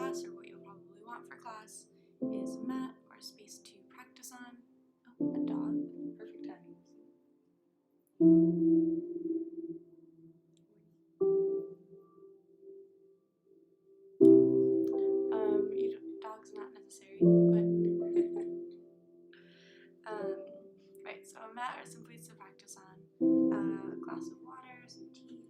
class, or what you'll probably want for class, is a mat or a space to practice on. Oh, a dog. Perfect timing. Dog's not necessary, but right. So a mat or some place to practice on. A glass of water, some tea.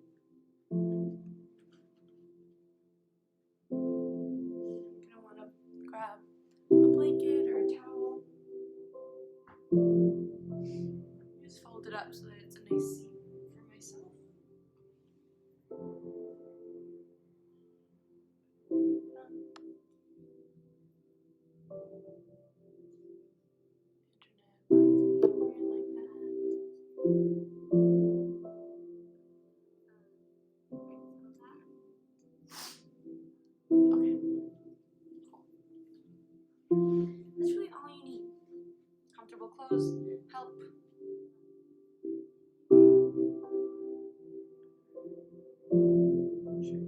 You're gonna want to grab a blanket or a towel. Just fold it up so that it's a nice seat for myself. Okay. That's really all you need. Comfortable clothes help. Sure.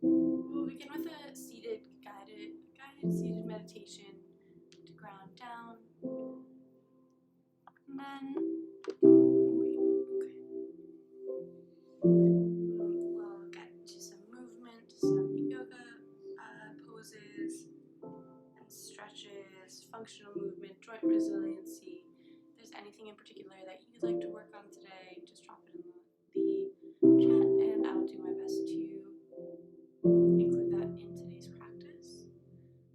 We'll begin with a guided seated meditation to ground down. And then we'll get to some movement, some yoga poses and stretches, functional movement, joint resiliency. If there's anything in particular that you'd like to work on today, just drop it in the chat and I'll do my best to include that in today's practice.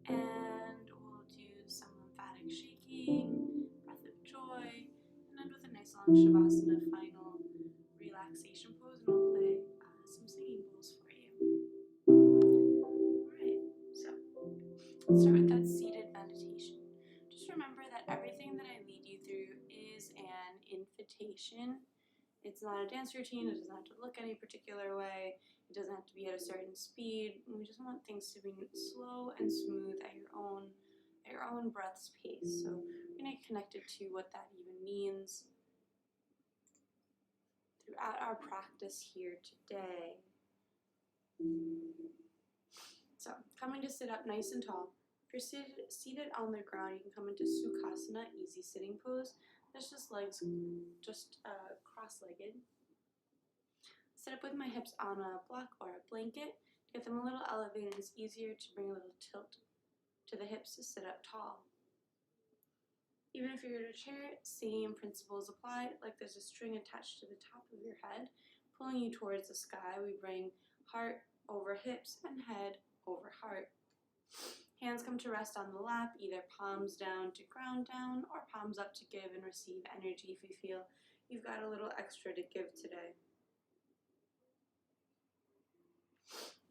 And we'll do some lymphatic shaking, breath of joy, and end with a nice long shavasana final relaxation pose, and we'll play some singing bowls for you. Alright, so let's start with that seated meditation. Just remember that everything that I lead you through is an invitation. It's not a dance routine, it doesn't have to look any particular way, it doesn't have to be at a certain speed. We just want things to be slow and smooth at your own breath's pace. So we're going to get connected to what that even means throughout our practice here today. So coming to sit up nice and tall. If you're seated on the ground, you can come into Sukhasana, easy sitting pose. That's just legs cross-legged. Sit up with my hips on a block or a blanket. To get them a little elevated, it's easier to bring a little tilt to the hips to sit up tall. Even if you're in a chair, same principles apply. Like there's a string attached to the top of your head, pulling you towards the sky. We bring heart over hips and head over heart. Hands come to rest on the lap, either palms down to ground down or palms up to give and receive energy if you feel you've got a little extra to give today.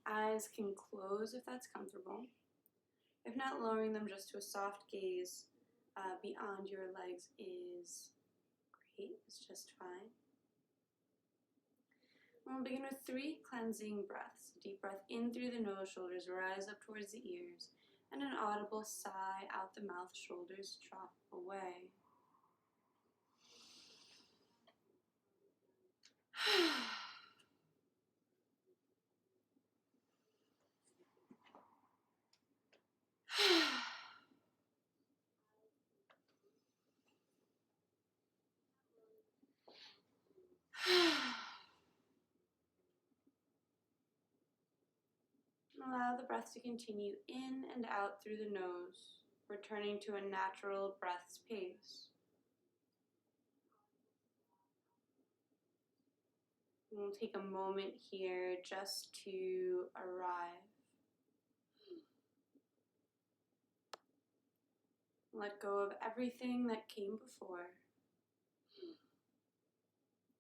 Eyes can close if that's comfortable. If not, lowering them just to a soft gaze beyond your legs is great, it's just fine. We'll begin with 3 cleansing breaths. Deep breath in through the nose, shoulders rise up towards the ears, and an audible sigh out the mouth, shoulders drop away. Allow the breath to continue in and out through the nose, returning to a natural breath's pace. We'll take a moment here just to arrive. Let go of everything that came before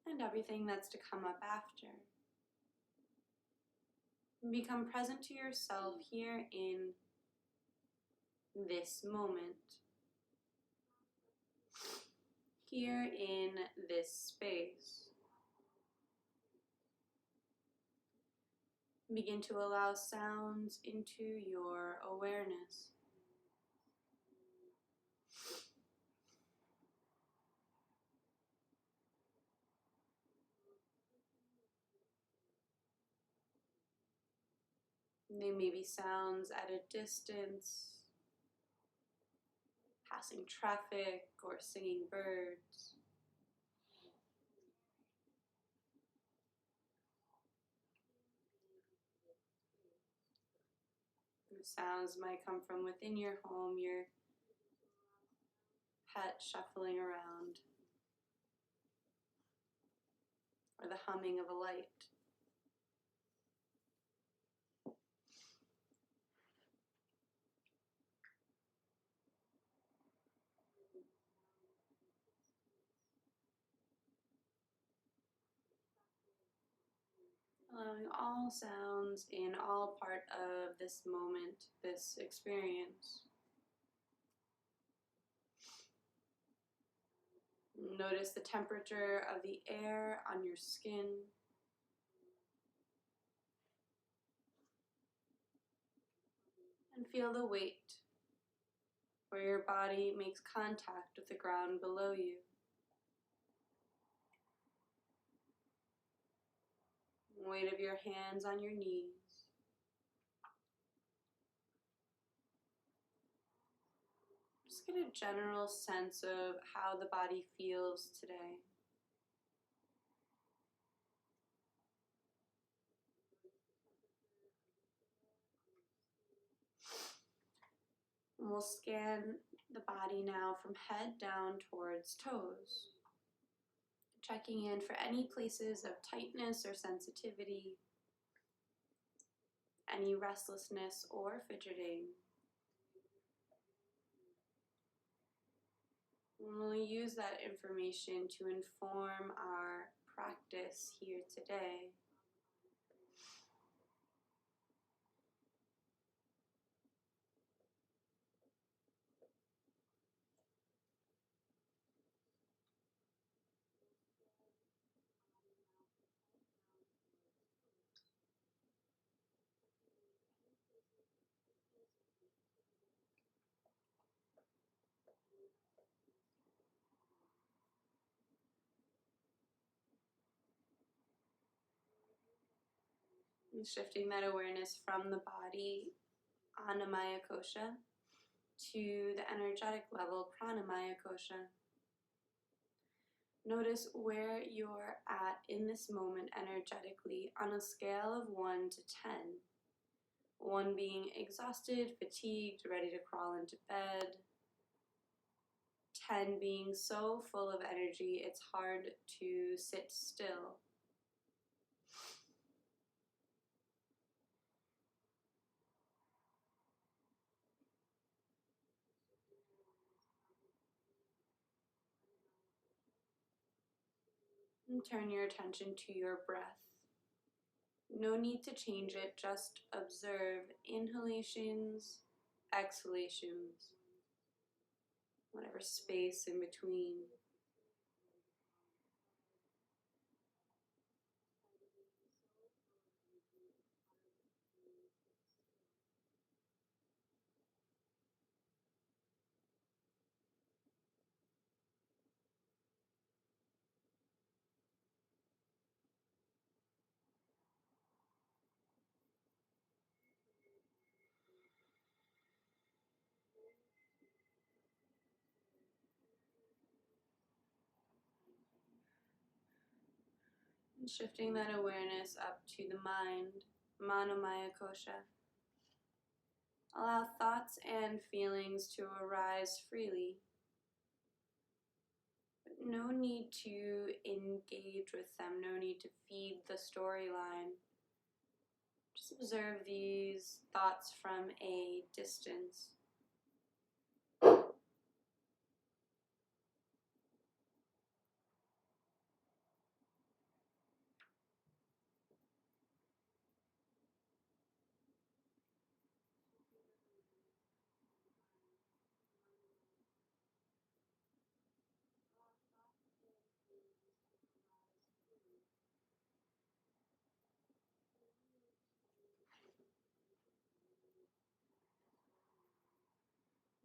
and everything that's to come up after. Become present to yourself here in this moment, here in this space. Begin to allow sounds into your awareness. They may be sounds at a distance, passing traffic or singing birds. The sounds might come from within your home, your pet shuffling around, or the humming of a light. Allowing all sounds in all part of this moment, this experience. Notice the temperature of the air on your skin. And feel the weight where your body makes contact with the ground below you. Weight of your hands on your knees. Just get a general sense of how the body feels today. And we'll scan the body now from head down towards toes, checking in for any places of tightness or sensitivity, any restlessness or fidgeting. And we'll use that information to inform our practice here today. And shifting that awareness from the body, Annamaya Kosha, to the energetic level, Pranamaya Kosha. Notice where you're at in this moment energetically on a scale of 1 to 10. 1 being exhausted, fatigued, ready to crawl into bed. 10 being so full of energy it's hard to sit still. And turn your attention to your breath. No need to change it, just observe inhalations, exhalations, whatever space in between. And shifting that awareness up to the mind, Manomaya Kosha. Allow thoughts and feelings to arise freely. But no need to engage with them, no need to feed the storyline. Just observe these thoughts from a distance.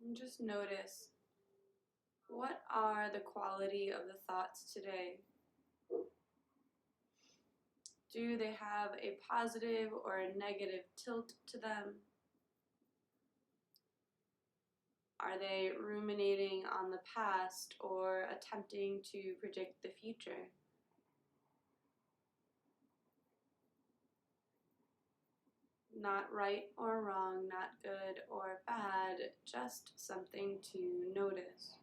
And just notice, what are the quality of the thoughts today? Do they have a positive or a negative tilt to them? Are they ruminating on the past or attempting to predict the future? Not right or wrong, not good or bad, just something to notice.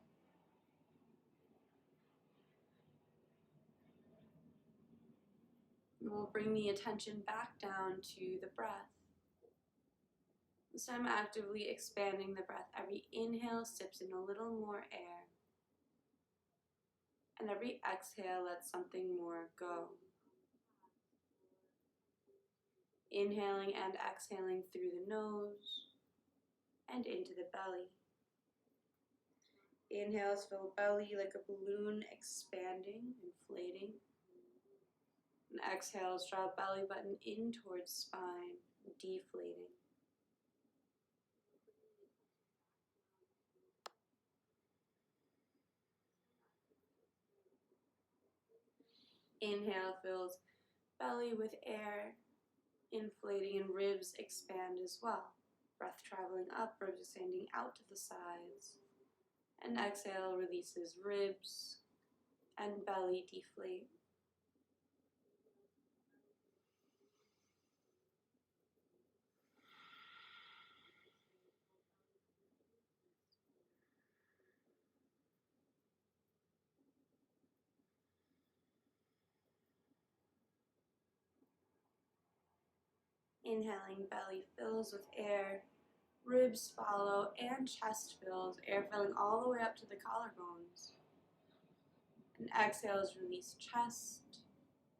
And we'll bring the attention back down to the breath. So I'm actively expanding the breath. Every inhale sips in a little more air. And every exhale lets something more go. Inhaling and exhaling through the nose and into the belly. Inhales fill belly like a balloon, expanding, inflating. And exhales draw belly button in towards spine, deflating. Inhale fills belly with air, inflating, and ribs expand as well. Breath traveling up, ribs extending out to the sides. And exhale releases ribs and belly deflate. Inhaling, belly fills with air, ribs follow, and chest fills, air filling all the way up to the collarbones. And exhales release chest,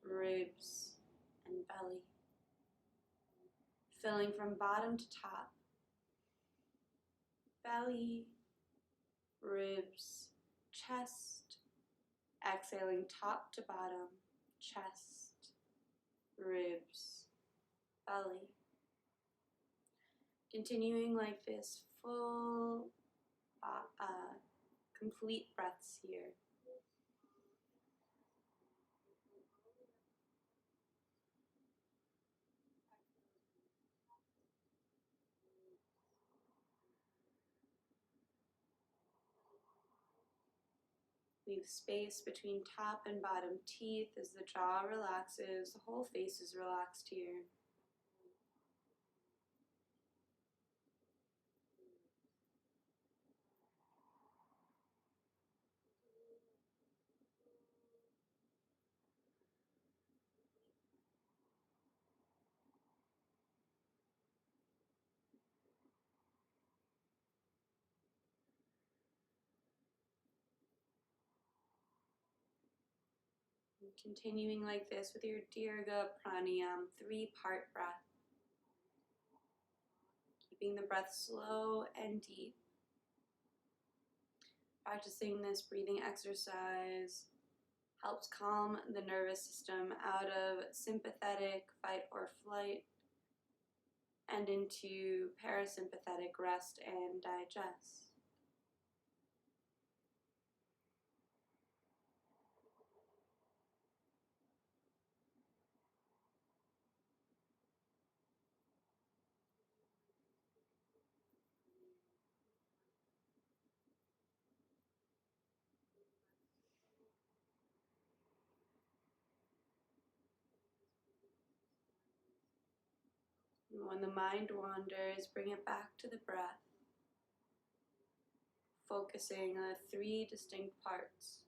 ribs, and belly. Filling from bottom to top, belly, ribs, chest. Exhaling top to bottom, chest, ribs, belly. Continuing like this, full, complete breaths here. Leave space between top and bottom teeth as the jaw relaxes, the whole face is relaxed here. And continuing like this with your Dirga Pranayam, 3-part breath. Keeping the breath slow and deep. Practicing this breathing exercise helps calm the nervous system out of sympathetic fight or flight and into parasympathetic rest and digest. And when the mind wanders, bring it back to the breath, focusing on the 3 distinct parts.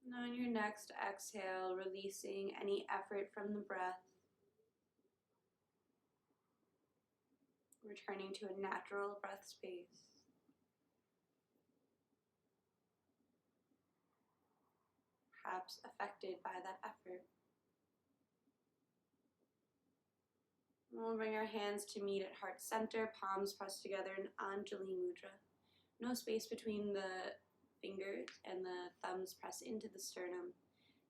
And on your next exhale, releasing any effort from the breath, returning to a natural breath space. Perhaps affected by that effort. We'll bring our hands to meet at heart center, palms pressed together in Anjali Mudra. No space between the fingers, and the thumbs press into the sternum.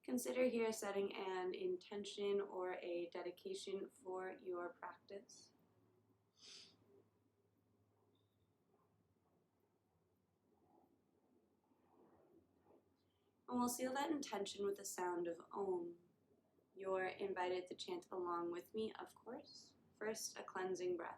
Consider here setting an intention or a dedication for your practice. And we'll seal that intention with the sound of Om. You're invited to chant along with me, of course. First, a cleansing breath.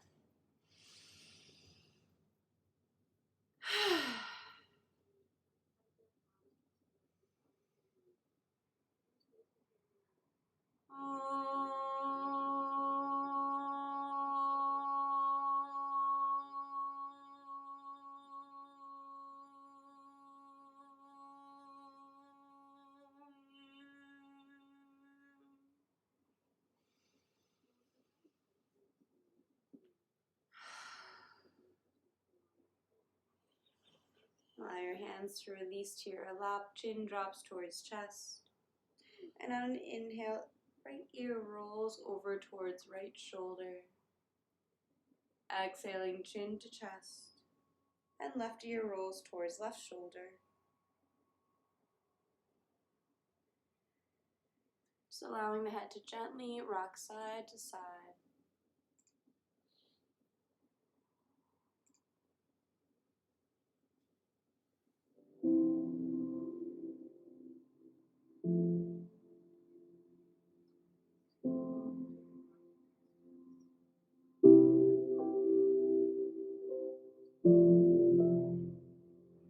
Allow your hands to release to your lap, chin drops towards chest. And on an inhale, right ear rolls over towards right shoulder. Exhaling, chin to chest. And left ear rolls towards left shoulder. Just allowing the head to gently rock side to side.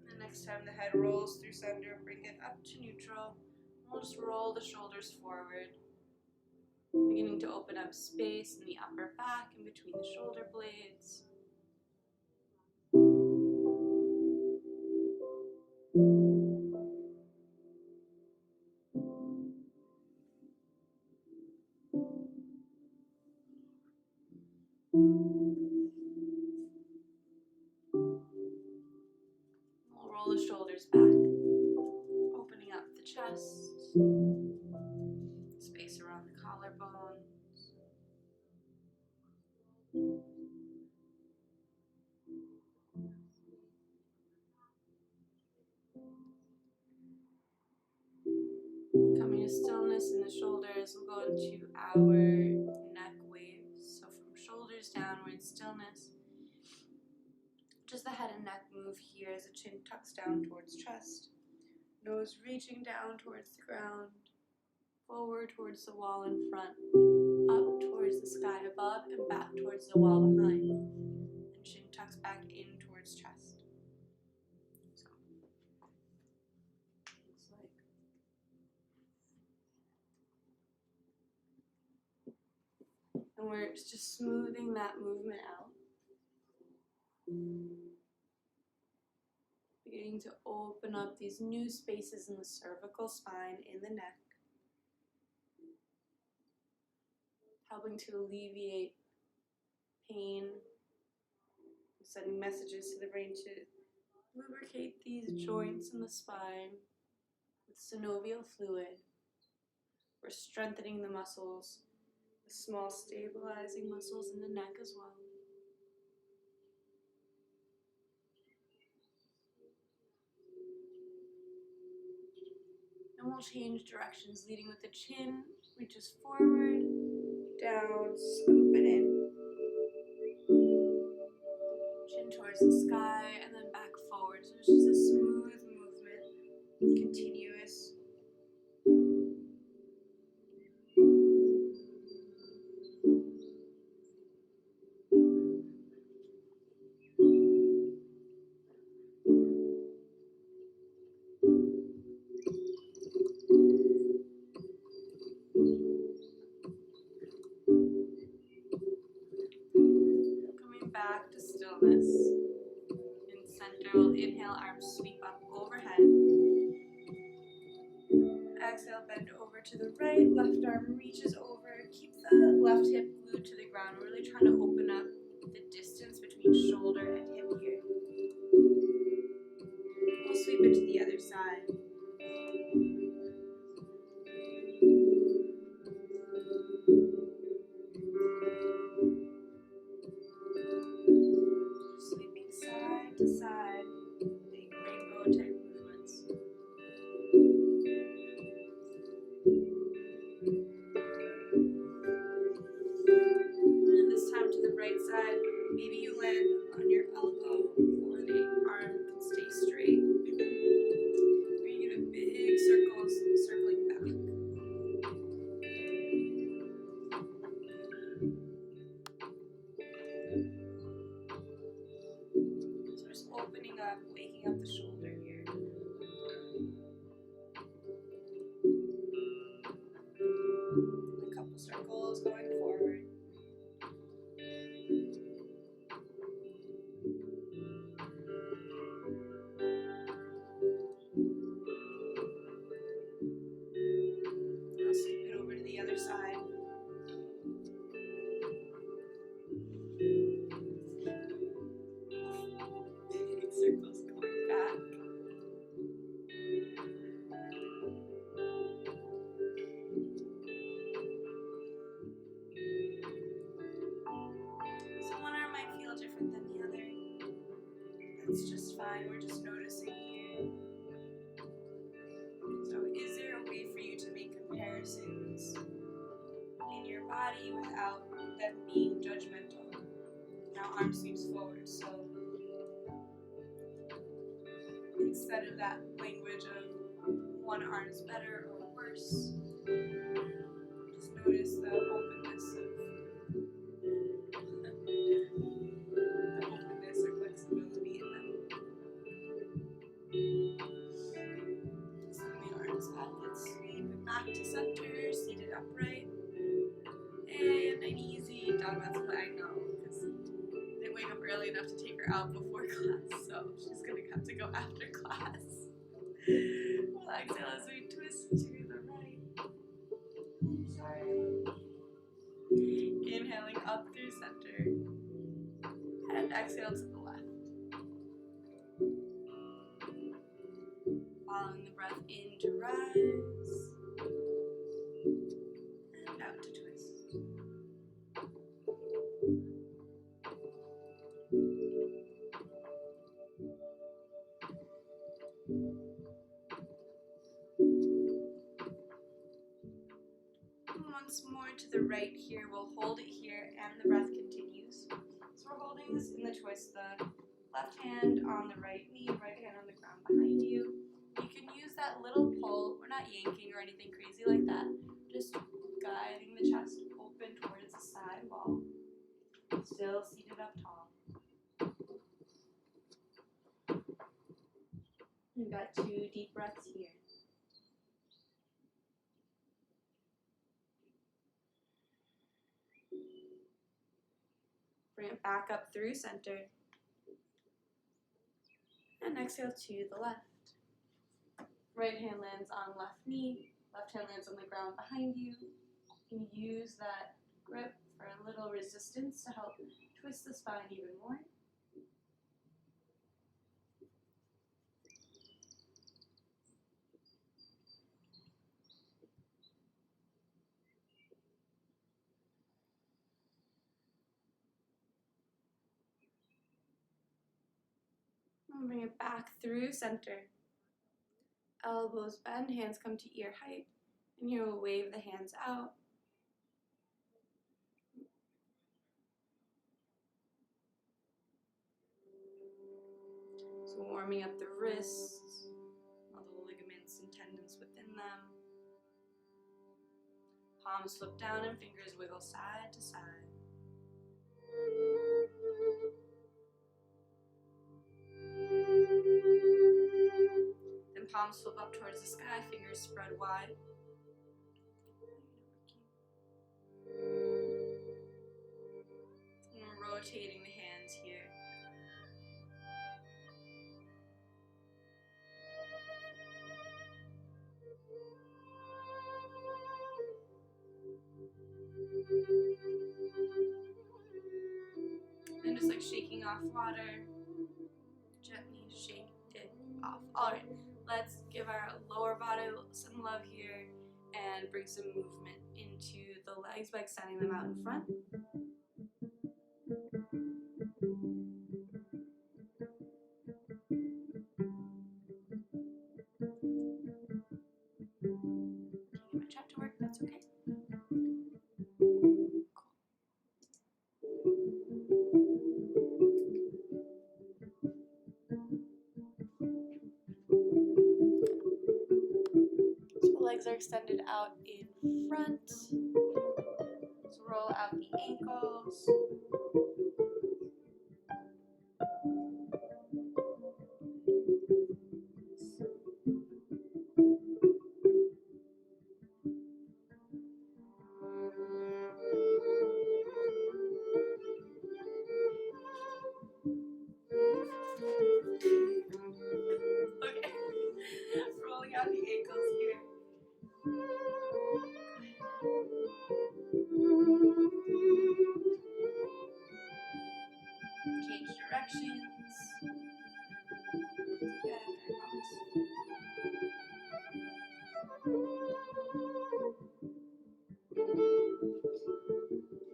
The next time the head rolls through center, bring it up to neutral. We'll just roll the shoulders forward, beginning to open up space in the upper back and between the shoulder blades. We'll roll the shoulders back, opening up the chest, space around the collarbone. Coming to stillness in the shoulders, we'll go into our neck waves. So from shoulders downwards, stillness. Just the head and neck move here as the chin tucks down towards chest. Nose reaching down towards the ground. Forward towards the wall in front. Up towards the sky above and back towards the wall behind. And chin tucks back in towards chest. So, looks like. And we're just smoothing that movement out. Beginning to open up these new spaces in the cervical spine, in the neck. Helping to alleviate pain. Sending messages to the brain to lubricate these joints in the spine with synovial fluid. We're strengthening the muscles, the small stabilizing muscles in the neck as well. And we'll change directions, leading with the chin, reaches forward, down, scoop it in. Chin towards the sky, and then back forward. So it's just a smooth movement, continuous. Coming back to stillness. In center, we'll inhale, arms sweep up overhead. Exhale, bend over to the right, left arm reaches over. Keep the left hip glued to the ground. We're really trying to open up the distance between shoulder and hip here. We'll sweep it to the other side. right side. Maybe you land on your elbow or the arm can stay straight. We're going to give it big circles, circling back. So just opening up, waking up the shoulder here. A couple circles going forward. I'll sweep it over to the other side. Circles going back. So one arm might feel different than the other. That's just fine. We're just noticing here. So is there a way for you to make comparisons in your body without them being judgmental? Now arm sweeps forward, so instead of that language of one arm is better or worse, just notice the openness or flexibility in them. Swing the arms up, let's sweep it back to center, seated upright. And an easy down bounce play, I know, because I didn't wake up early enough to take her out before class, so she's going to have to go after class. We'll exhale as we twist to the right. Sorry. Inhaling up through center. And exhale to the left. Following the breath in to rise. And out to twist. Once more to the right here, we'll hold it here and the breath continues. So we're holding this in the twist, the left hand on the right knee, right hand on the ground behind you. You can use that little pull, we're not yanking or anything crazy like that, just guiding the chest open towards the side wall, still seated up tall. We've got 2 deep breaths here. Bring it back up through center. And exhale to the left. Right hand lands on left knee. Left hand lands on the ground behind you. You can use that grip for a little resistance to help twist the spine even more. And bring it back through center. Elbows bend, hands come to ear height. And here we'll wave the hands out. So warming up the wrists, all the ligaments and tendons within them. Palms flip down and fingers wiggle side to side. Then palms flip up towards the sky, fingers spread wide. And we're rotating the hands here. And just like shaking off water, gently shake it off. Alright, let's give our lower body some love here and bring some movement into the legs by extending them out in front. Getting my chat to work, that's okay. Cool. So legs are extended out in front. So roll out the ankles. Okay. Rolling out the ankles here. Change directions. Yeah, I promise.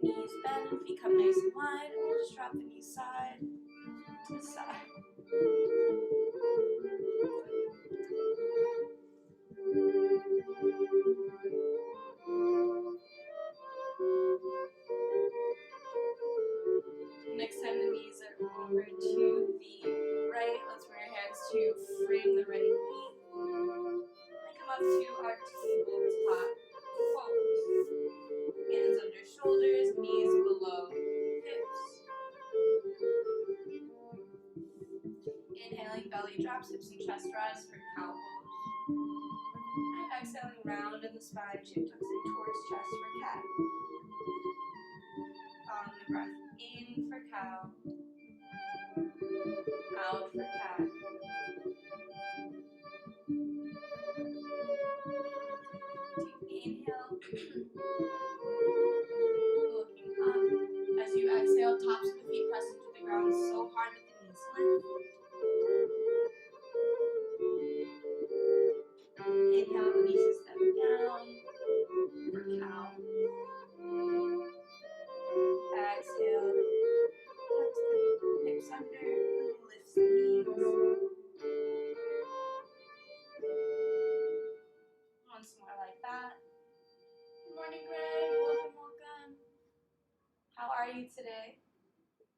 Knees bend, feet come nice and wide, and we'll just drop the knees side to side. Next time the knees are over to the right, let's bring our hands to frame the right knee. And come up to our tabletop pose. Hands under shoulders, knees below hips. Inhaling, belly drops, hips and chest rise for cow pose. And exhaling, round in the spine, chin tucks in towards chest for cat. Following the breath in for cow, out for cat. Deep inhale. Looking up. As you exhale, tops of the feet press into the ground so hard that the knees lift. Inhale, releases them down for cow. Exhale, tucks the hips under, lifts the knees. Once more like that. Good morning, Greg. Welcome. How are you today?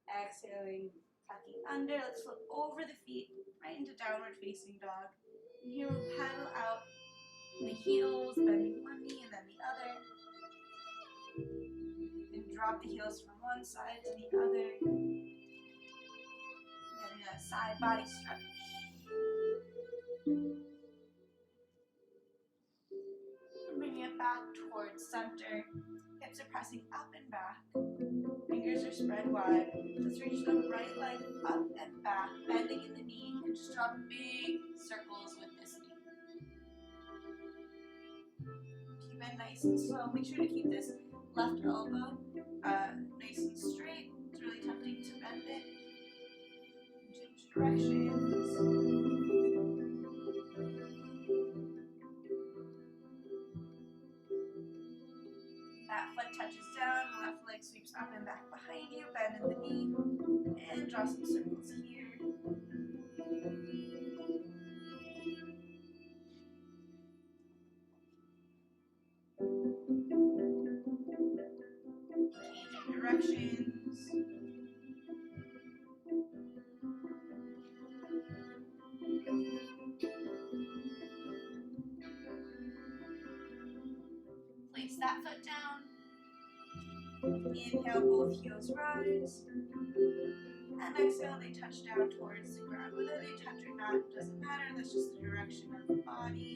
Exhaling, tucking under. Let's flip over the feet right into downward facing dog. And here we'll paddle out the heels, bending one knee and then the other. And drop the heels from one side to the other. Getting a side body stretch. And bringing it back towards center. Hips are pressing up and back. Fingers are spread wide. Let's reach the right leg up and back, bending in the knee, and just draw big circles with this knee. Keep it nice and slow. Make sure to keep this left elbow nice and straight. It's really tempting to bend it. Change directions. That foot touches down, left leg sweeps up and back behind you, bend in the knee, and draw some circles here. Changing directions. Place that foot down. Inhale, both heels rise. And exhale, they touch down towards the ground. Whether they touch or not, doesn't matter. That's just the direction of the body.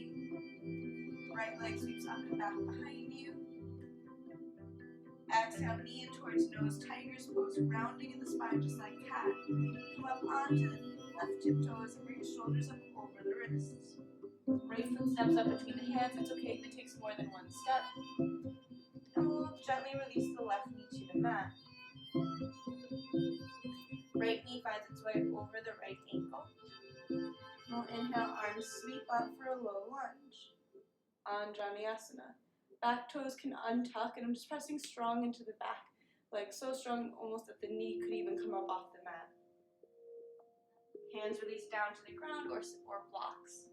Right leg sweeps up and back behind you. Exhale, knee in towards nose, tiger's pose, rounding in the spine just like cat. Come up onto the left tiptoes and bring the shoulders up over the wrists. Right foot steps up between the hands. It's okay if it takes more than one step. And we'll gently release the left knee to the mat. Right knee finds its way over the right ankle. We'll inhale, arms sweep up for a low lunge. Asana. Back toes can untuck, and I'm just pressing strong into the back leg, so strong almost that the knee could even come up off the mat. Hands release down to the ground or blocks.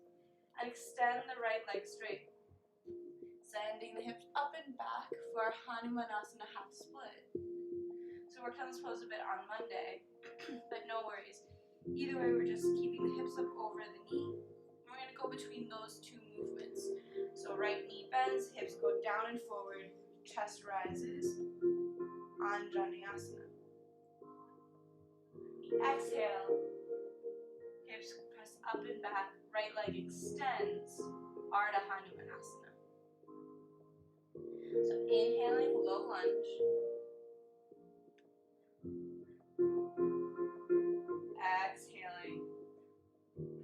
And extend the right leg straight. Sending the hips up and back for our Hanumanasana half split. So So we worked on this pose a bit on Monday, but no worries. Either way, we're just keeping the hips up over the knee. We're going to go between those two movements. So right knee bends, hips go down and forward, chest rises, Anjaneyasana. Exhale, hips press up and back, right leg extends, Ardha Hanumanasana. So inhaling, low lunge. Exhaling,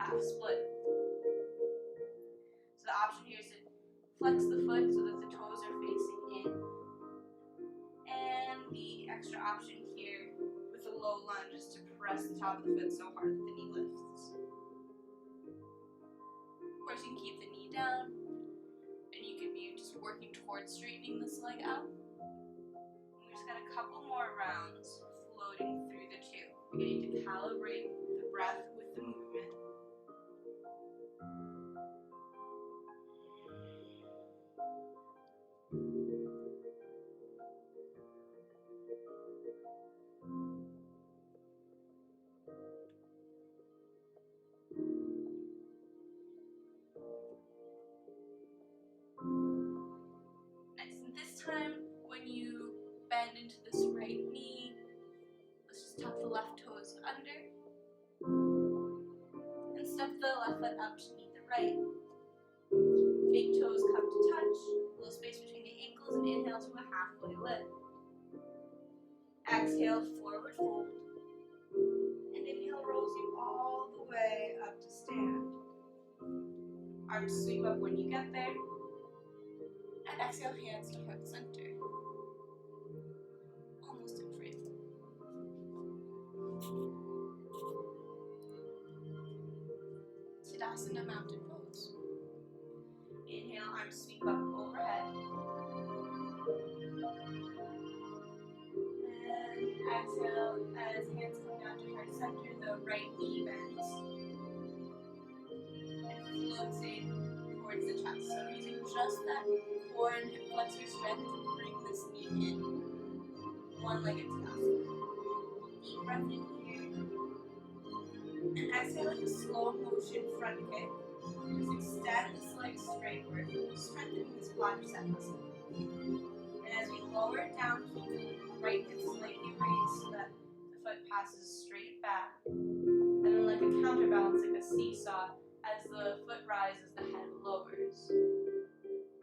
half split. So the option here is to flex the foot so that the toes are facing in. And the extra option here with a low lunge is to press the top of the foot so hard that the knee lifts. Of course, you can keep the knee down, and you can be just working towards straightening this leg out. And we just got a couple more rounds floating through the two. We're going to calibrate the breath with the movement. Nice. And this time, when you bend into this right knee, let's just tuck the left toes under and step the left foot up to meet the right. Big toes come to touch, a little space between the ankles, and inhale to a halfway lift. Exhale, forward fold, and inhale rolls you all the way up to stand. Arms sweep up when you get there, and exhale, hands to heart center. Almost in frame. Siddhasana mountain pose. Inhale, arms sweep up overhead. And exhale, as hands come down to heart center, the right knee bends and floats in towards the chest. So I'm using just that core and hip flexor strength to bring this knee in. One-legged Siddhasana. Deep breath in here. And exhaling, slow motion front kick. Just extend this leg straightward, strengthening this quadricep muscle. And as we lower it down, keep the right hip slightly raised so that the foot passes straight back. And then like a counterbalance, like a seesaw, as the foot rises, the head lowers.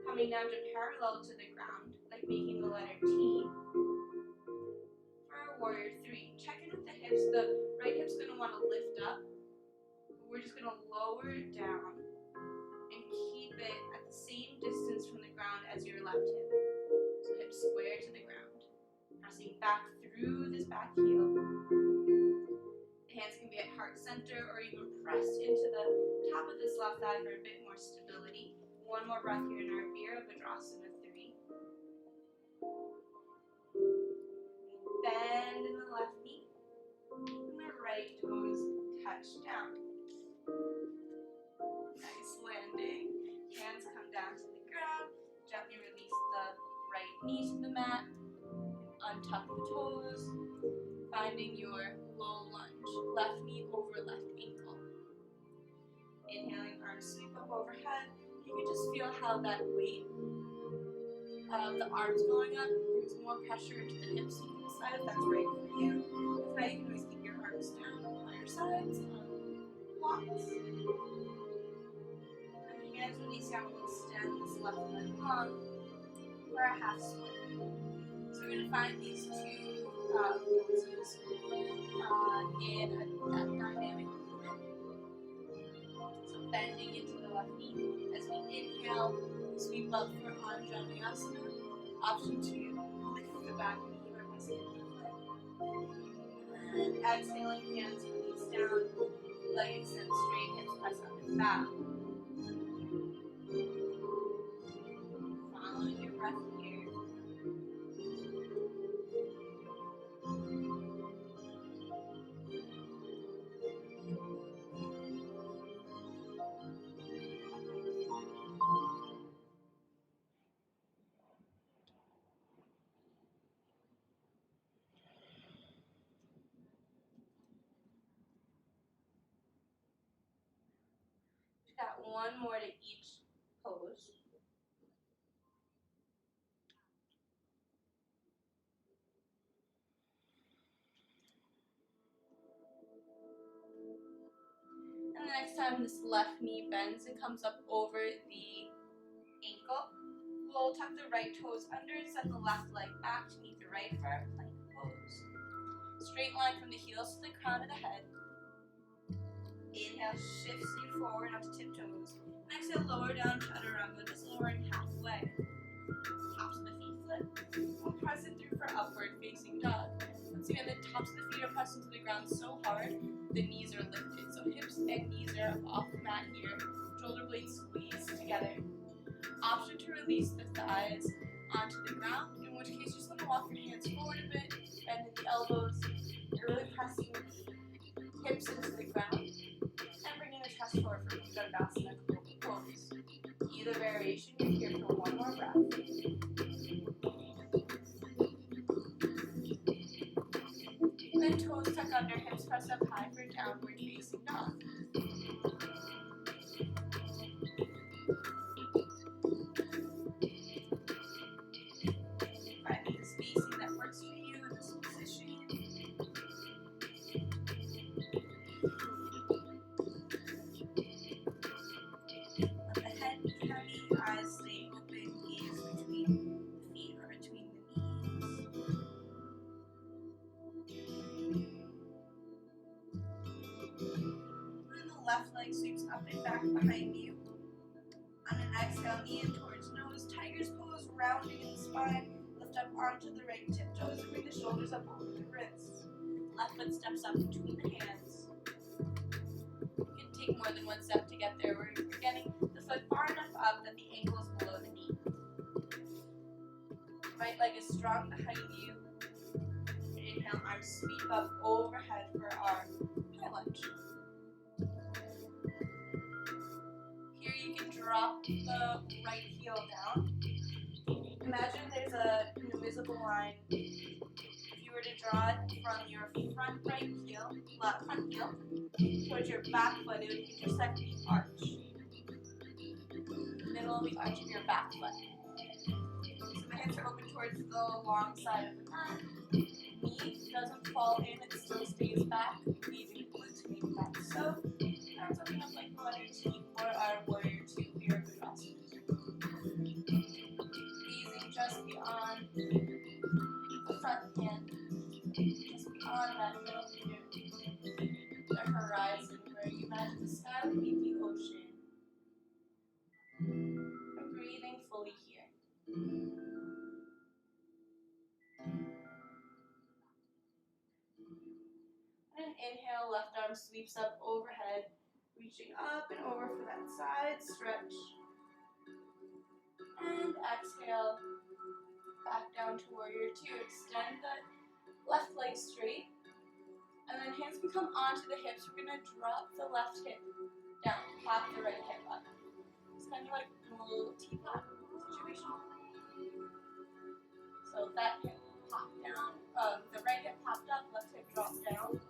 Coming down to parallel to the ground, like making the letter T. For warrior 3, check in with the hips. The right hip's going to want to lift up. We're just going to lower it down and keep it at the same distance from the ground as your left hip. So hip square to the ground. Pressing back through this back heel. The hands can be at heart center or even pressed into the top of this left thigh for a bit more stability. One more breath here in our Virabhadrasana 3. Bend in the left knee. And the right toes touch down. Nice landing. Hands come down to the ground. Gently release the right knee to the mat. Untuck the toes. Finding your low lunge. Left knee over left ankle. Inhaling, arms sweep up overhead. You can just feel how that weight of the arms going up brings more pressure into the hips. You can decide if that's right for you. If not, you can always keep your arms down by your sides. Blocks. And hands release out and extend this left leg long for a half split. So we're going to find these two poses in a dynamic movement. So bending into the left knee. As we inhale, sweep up for Anjaneyasana. Option 2, lift the back knee by pressing into the foot. And exhaling, hands release down. Leg extend straight, hips press up and back. Following your breath here. Got one more to each pose. And the next time this left knee bends and comes up over the ankle, we'll tuck the right toes under and set the left leg back to meet the right for our plank pose. Straight line from the heels to the crown of the head. Inhale, shifts you forward onto tiptoes. And exhale, lower down chaturanga, just lowering halfway. Tops of the feet flip. We'll press it through for upward facing dog. Once again, the tops of the feet are pressed into the ground so hard, the knees are lifted. So hips and knees are off the mat here. Shoulder blades squeeze together. Option to release the thighs onto the ground, in which case you're just going to walk your hands forward a bit, bending the elbows, really pressing the hips into the ground, and bringing the chest forward for Asana pose. Either variation, you're here for one more breath. And then toes tuck under, hips press up high for downward facing dog. Finding the spacing that works for you in this position. Let the head be heavy, eyes stay open, gaze between the feet or between the knees. And the left leg sweeps up and back behind you. On an exhale, knee in towards nose, tiger's pose, rounding in the spine. Lift up onto the right tiptoes and bring the shoulders up over the wrists. Left foot steps up between the hands. You can take more than one step to get there, where you're getting the foot far enough up that the ankle is below the knee. Right leg is strong behind you. Inhale, arms sweep up overhead for our high lunge. Here you can drop the right heel down. Imagine there's an invisible line. If you were to draw it from your front heel towards your back foot, it would intersect the arch. Middle of the arch of your back foot. So the hands are open towards the long side of the mat. Knee doesn't fall in, it still stays back, leaving glutes maybe back. So arms open up like the letter T for our warrior two here of the Gazing just beyond the front hand, just beyond that middle finger, the horizon, where you imagine the sky would meet the ocean. And breathing fully here. And inhale, left arm sweeps up overhead, reaching up and over for that side stretch. And exhale, back down to warrior two. Extend the left leg straight. And then hands can come onto the hips. We're going to drop the left hip down, pop the right hip up. It's kind of like a little teapot situation. So that hip popped down, the right hip popped up, left hip dropped down.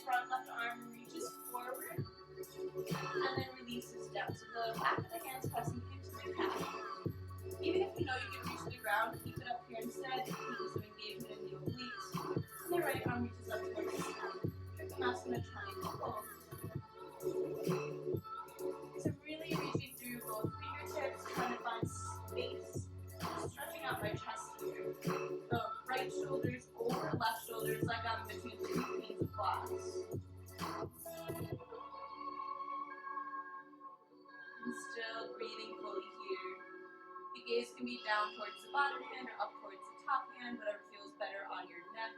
Front left arm reaches forward and then releases down. So the back of the hands pressing into the calf. Even if you know you can reach the ground, keep it up here instead. Keep some engagement in the obliques. And the right arm reaches up towards the sky. Asana triangle pose. So really reaching through both fingertips, trying to find space. Stretching out my chest here. The right shoulders over left shoulders like I'm between two panes of glass. And still breathing fully here. The gaze can be down towards the bottom hand or up towards the top hand, whatever feels better on your neck.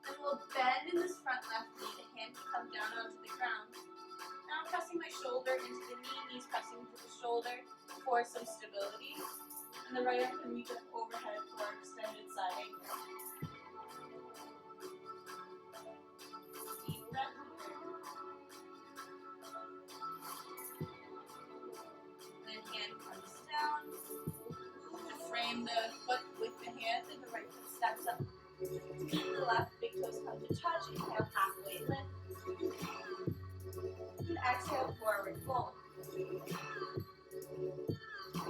And we'll bend in this front left knee. The hand can come down onto the ground. Now I'm pressing my shoulder into the knee, knees pressing into the shoulder for some stability. And the right arm can reach up overhead for extended side angle. Deep breath. Then hand comes down. To frame the foot with the hand, and the right foot steps up Feet to the left, big toes come to touch. Inhale, halfway lift. And exhale, forward fold.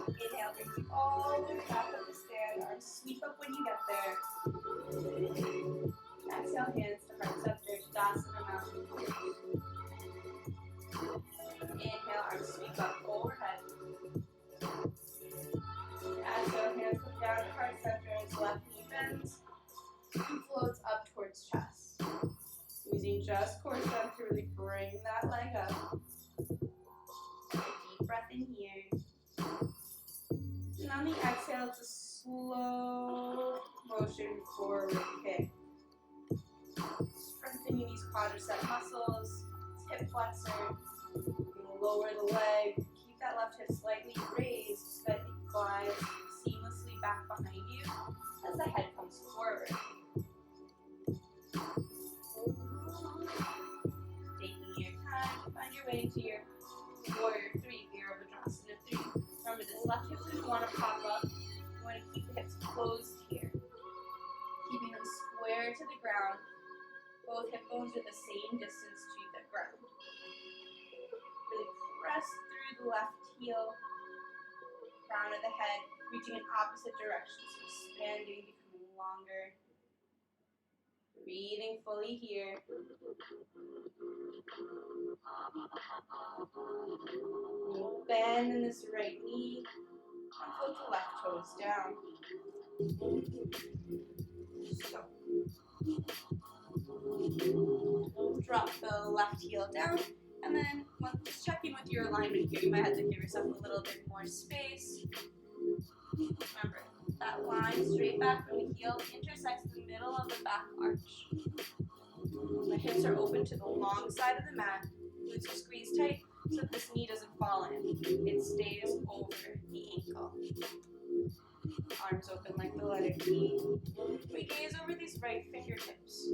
Inhale, brings you all the way back up to stand. Arms sweep up when you get there. Exhale, hands to heart center, Tadasana, mountain pose. Inhale, arms sweep up overhead. Exhale, hands come down to heart center as left knee bends and floats up towards chest. Using just core strength to really bring that leg up. Take a deep breath in here. And on the exhale, it's a slow motion forward kick. Strengthening these quadricep muscles, hip flexor. Lower the leg, keep that left hip slightly raised so that it glides seamlessly back behind you as the head comes forward. Taking your time to find your way into your warrior 3, Virabhadrasana 3. Remember, this left hip doesn't want to pop up. You want to keep the hips closed here, keeping them square to the ground. Both hip bones are the same distance to the ground. Really press through the left heel, crown of the head, reaching in opposite directions, so expanding, becoming longer. Breathing fully here. Bend in this right knee, and float the left toes down. So, drop the left heel down. And then just check in with your alignment here. You might have to give yourself a little bit more space. Remember, that line straight back from the heel intersects the middle of the back arch. The hips are open to the long side of the mat. Glutes are squeezed tight so that this knee doesn't fall in. It stays over the ankle. Arms open like the letter E. We gaze over these right fingertips.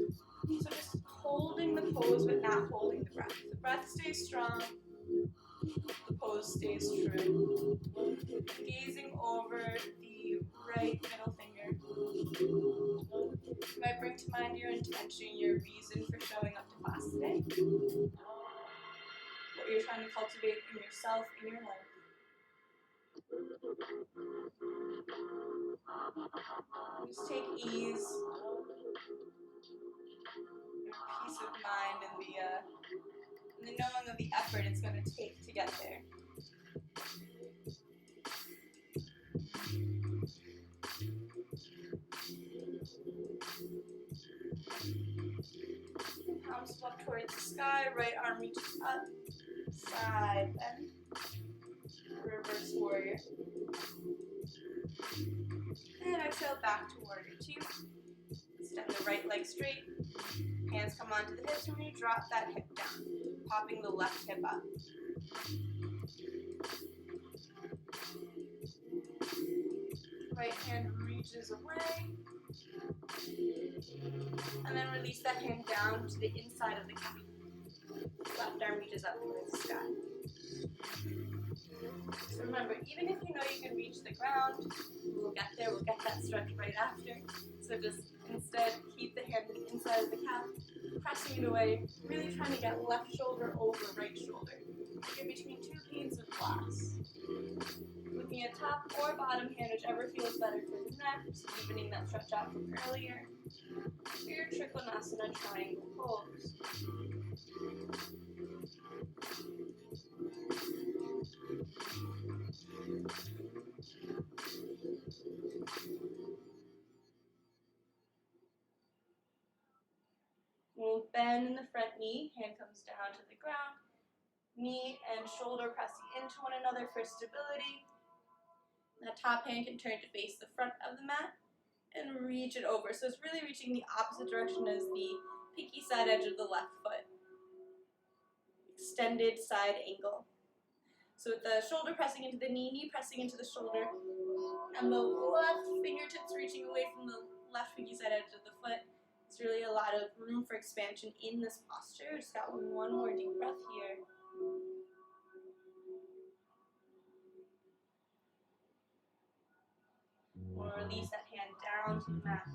So just holding the pose but not holding the breath. The breath stays strong, the pose stays true. Gazing over the right middle finger. You might bring to mind your intention, your reason for showing up to class today. What you're trying to cultivate in yourself, in your life. Just take ease, your peace of mind, and the knowing of the effort it's going to take to get there. Palms up towards the sky, right arm reaches up, side bend, reverse warrior. And exhale back to warrior 2. Extend the right leg straight, hands come onto the hips, and we drop that hip down, popping the left hip up. Right hand reaches away, and then release that hand down to the inside of the calf. Left arm reaches up towards the sky. So remember, even if you know you can reach the ground, we'll get there, we'll get that stretch right after. So just instead keep the hand to the inside of the calf, pressing it away, really trying to get left shoulder over right shoulder. You're between two panes of glass. Looking at top or bottom hand, whichever feels better for the neck, just deepening that stretch out from earlier. Your Trikonasana triangle pose. We'll bend in the front knee, hand comes down to the ground. Knee and shoulder pressing into one another for stability. That top hand can turn to face the front of the mat and reach it over. So it's really reaching the opposite direction as the pinky side edge of the left foot. Extended side angle. So with the shoulder pressing into the knee, knee pressing into the shoulder, and the left fingertips reaching away from the left pinky side edge of the foot. It's really a lot of room for expansion in this posture. Just got one more deep breath here. Or release that hand down to the mat.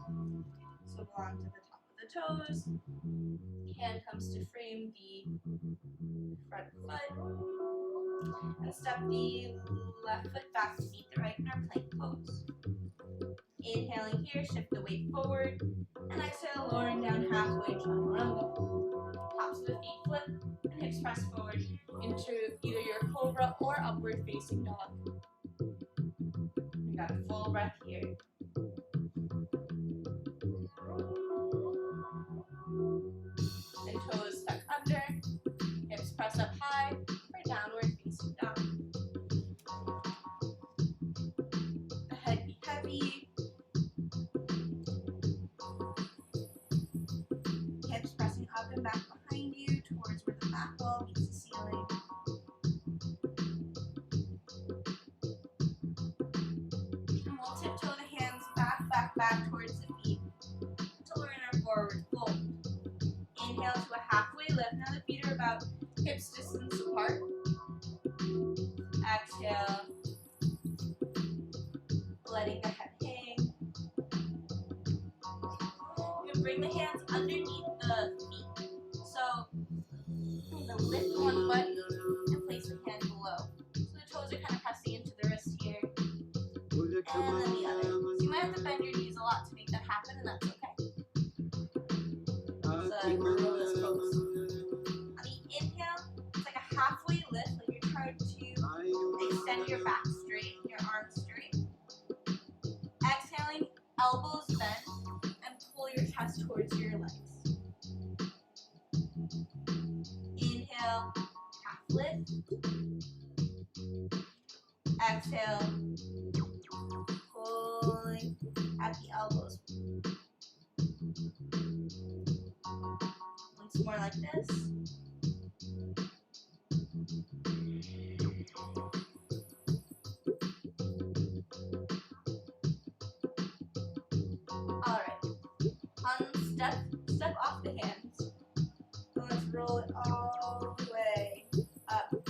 So along to the top of the toes. Hand comes to frame the front foot. And step the left foot back to meet the right in our plank pose. Inhaling here, shift the weight forward. And exhale, lowering down halfway, chaturanga. Tops of the feet flip and hips press forward into either your cobra or upward facing dog. We got a full breath here. And toes tuck under, hips press up high for downward facing dog. The head be heavy. Hips pressing up and back behind you towards where the back wall meets the ceiling. And we'll tiptoe the hands back towards the feet until we're in our forward fold. Inhale to a halfway lift. Now the feet are about hips distance apart. Exhale, letting the head hang. You can bring the hands underneath the feet. So I'm going to lift one foot and place the hand below. So the toes are kind of pressing into the wrist here. And then the other. So you might have to bend your knees a lot to make that happen, and that's okay. So roll this pose. On the inhale, it's like a halfway lift, like you're trying to extend your back straight, your arms straight. Exhaling, elbows bend, and pull your chest towards your legs. Inhale, half lift. Exhale, pulling at the elbows. Once more like this. Alright. Step off the hands. And let's roll it all the way up to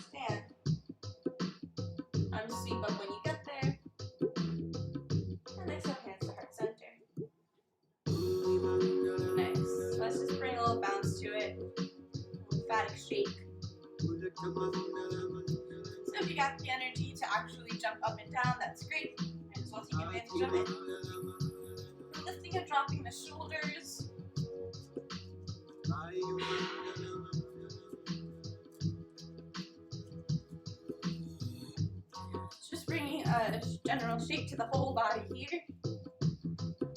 stand. Arms sweep up when you get there. And exhale, hands to heart center. Nice. Let's just bring a little bounce to it. Lymphatic shake. So if you got the energy to actually jump up and down, that's great. Might as well take advantage of it. We're lifting and dropping the shoulders. Just bringing a general shake to the whole body here.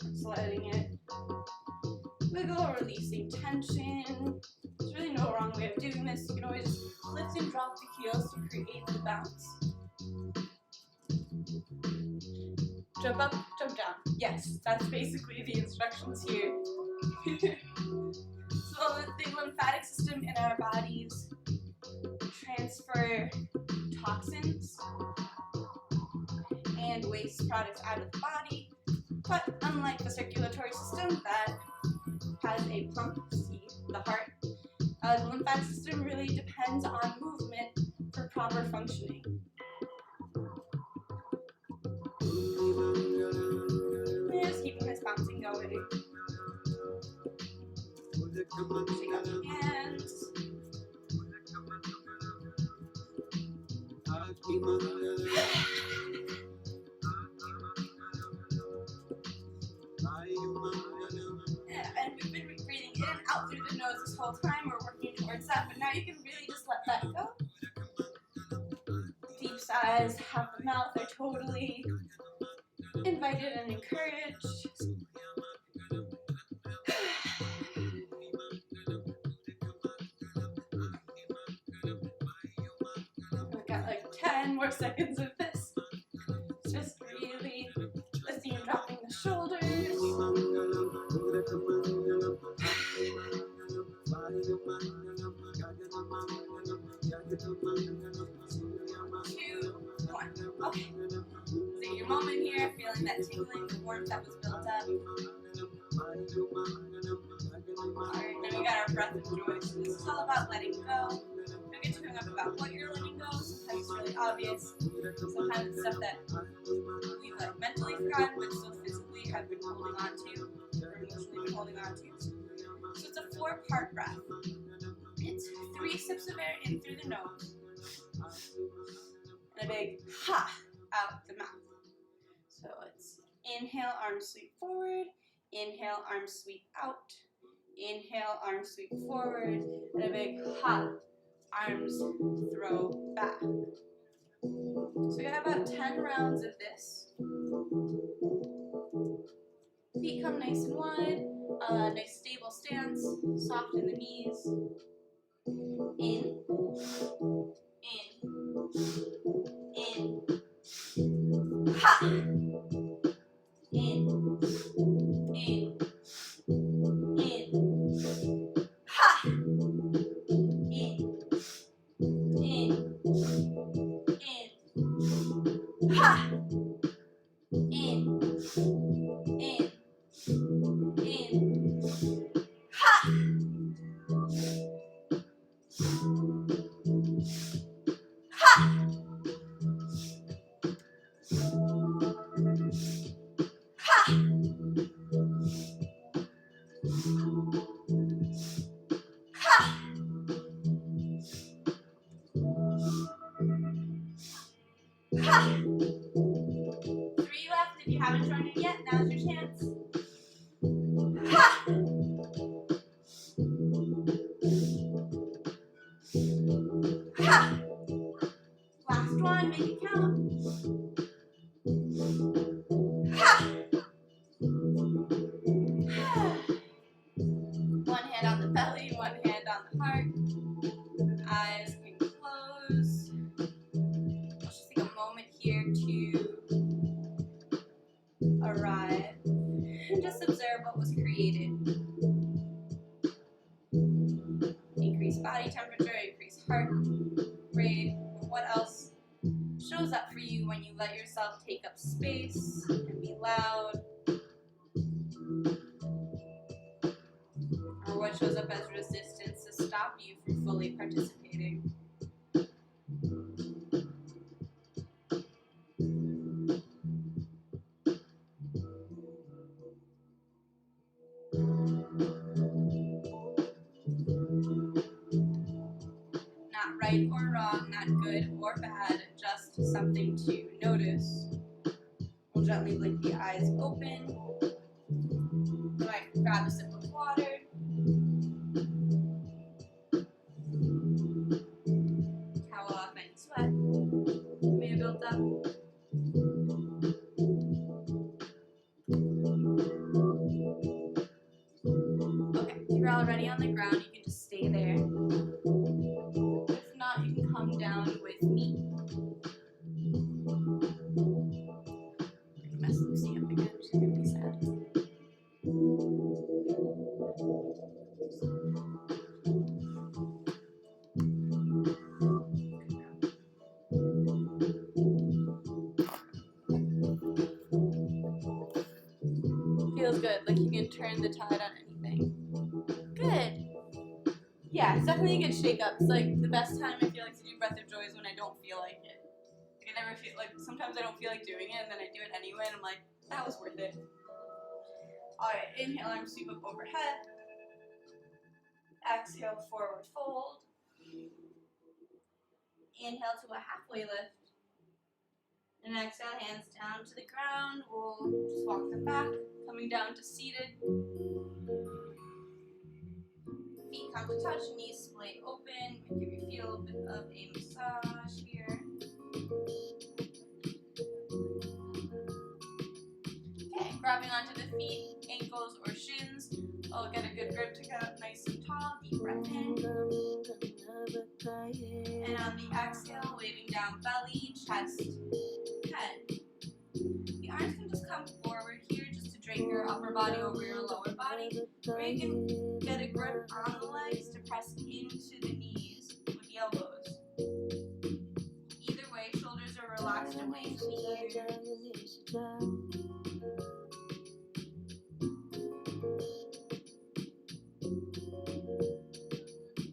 Just letting it wiggle, releasing tension. There's really no wrong way of doing this. You can always just lift and drop the heels to create the bounce. Jump up, jump down. Yes, that's basically the instructions here. So the lymphatic system in our bodies transfer toxins and waste products out of the body, but unlike the circulatory system that has a pump, see the heart, the lymphatic system really depends on movement for proper functioning. Just keeping this bouncing going. Shake out the hands. And we've been breathing in and out through the nose this whole time. We're working towards that, but now you can really just let that go. Deep sighs, half the mouth are totally invited and encouraged. We've got like 10 more seconds of this. Just really lifting and dropping the shoulders. 2, 1. Okay. So your moment here, feeling that tingling, the warmth that was built up. Alright, now we got our breath of joy. So this is all about letting go. Don't get too hung up about what you're letting go. Sometimes it's really obvious. Sometimes it's stuff that we've like mentally forgotten, but still physically have been holding on to, or emotionally been holding on to. So it's a 4-part breath. It's 3 sips of air in through the nose, and a big ha out the mouth. So it's inhale, arms sweep forward, inhale, arms sweep out, inhale, arms sweep forward, and a big ha, arms throw back. So we got about 10 rounds of this. Feet come nice and wide, nice stable stance, soft in the knees. In, ha, in, ha, ha, ha. Ha! 3 left. If you haven't joined in yet, now's your chance. Ha! Ha! Last one, make it count. Ha! One hand on the belly, one hand on the heart. Eyes can close. Let's just take a moment here to arrive and just observe what was created. Increase body temperature, increase heart rate. What else shows up for you when you let yourself take up space and be loud? Or what shows up as resistance to stop you from fully participating? Not right or wrong, not good or bad, just something to notice. We'll gently blink the eyes open. You might grab a sip of water. Towel off any sweat you may have built up. Okay, if you're already on the ground, you can just stay there. If not, you can come down with me. Mess Lucy up again, she's gonna be sad. Feels good, like you can turn the tide on anything. Good. Yeah, it's definitely a good shake up. It's like the best time I feel like to do Breath of Joy is when I don't feel like it. Like I never feel like, sometimes I don't feel like doing it and then I do it anyway and I'm like, that was worth it. Alright, inhale, arms sweep up overhead. Exhale, forward fold. Inhale to a halfway lift. And exhale, hands down to the ground. We'll just walk them back, coming down to seated. Feet come to touch, knees splay open. Give you feel a bit of a massage here. Okay, grabbing onto the feet, ankles or shins. I'll get a good grip to get up nice and tall. Deep breath in. And on the exhale, weighting down belly, chest, head. The arms can just come forward here just to drape your upper body over your lower body. Or you can get a grip on the legs to press into the knees with the elbows. Either way, shoulders are relaxed away from the ears.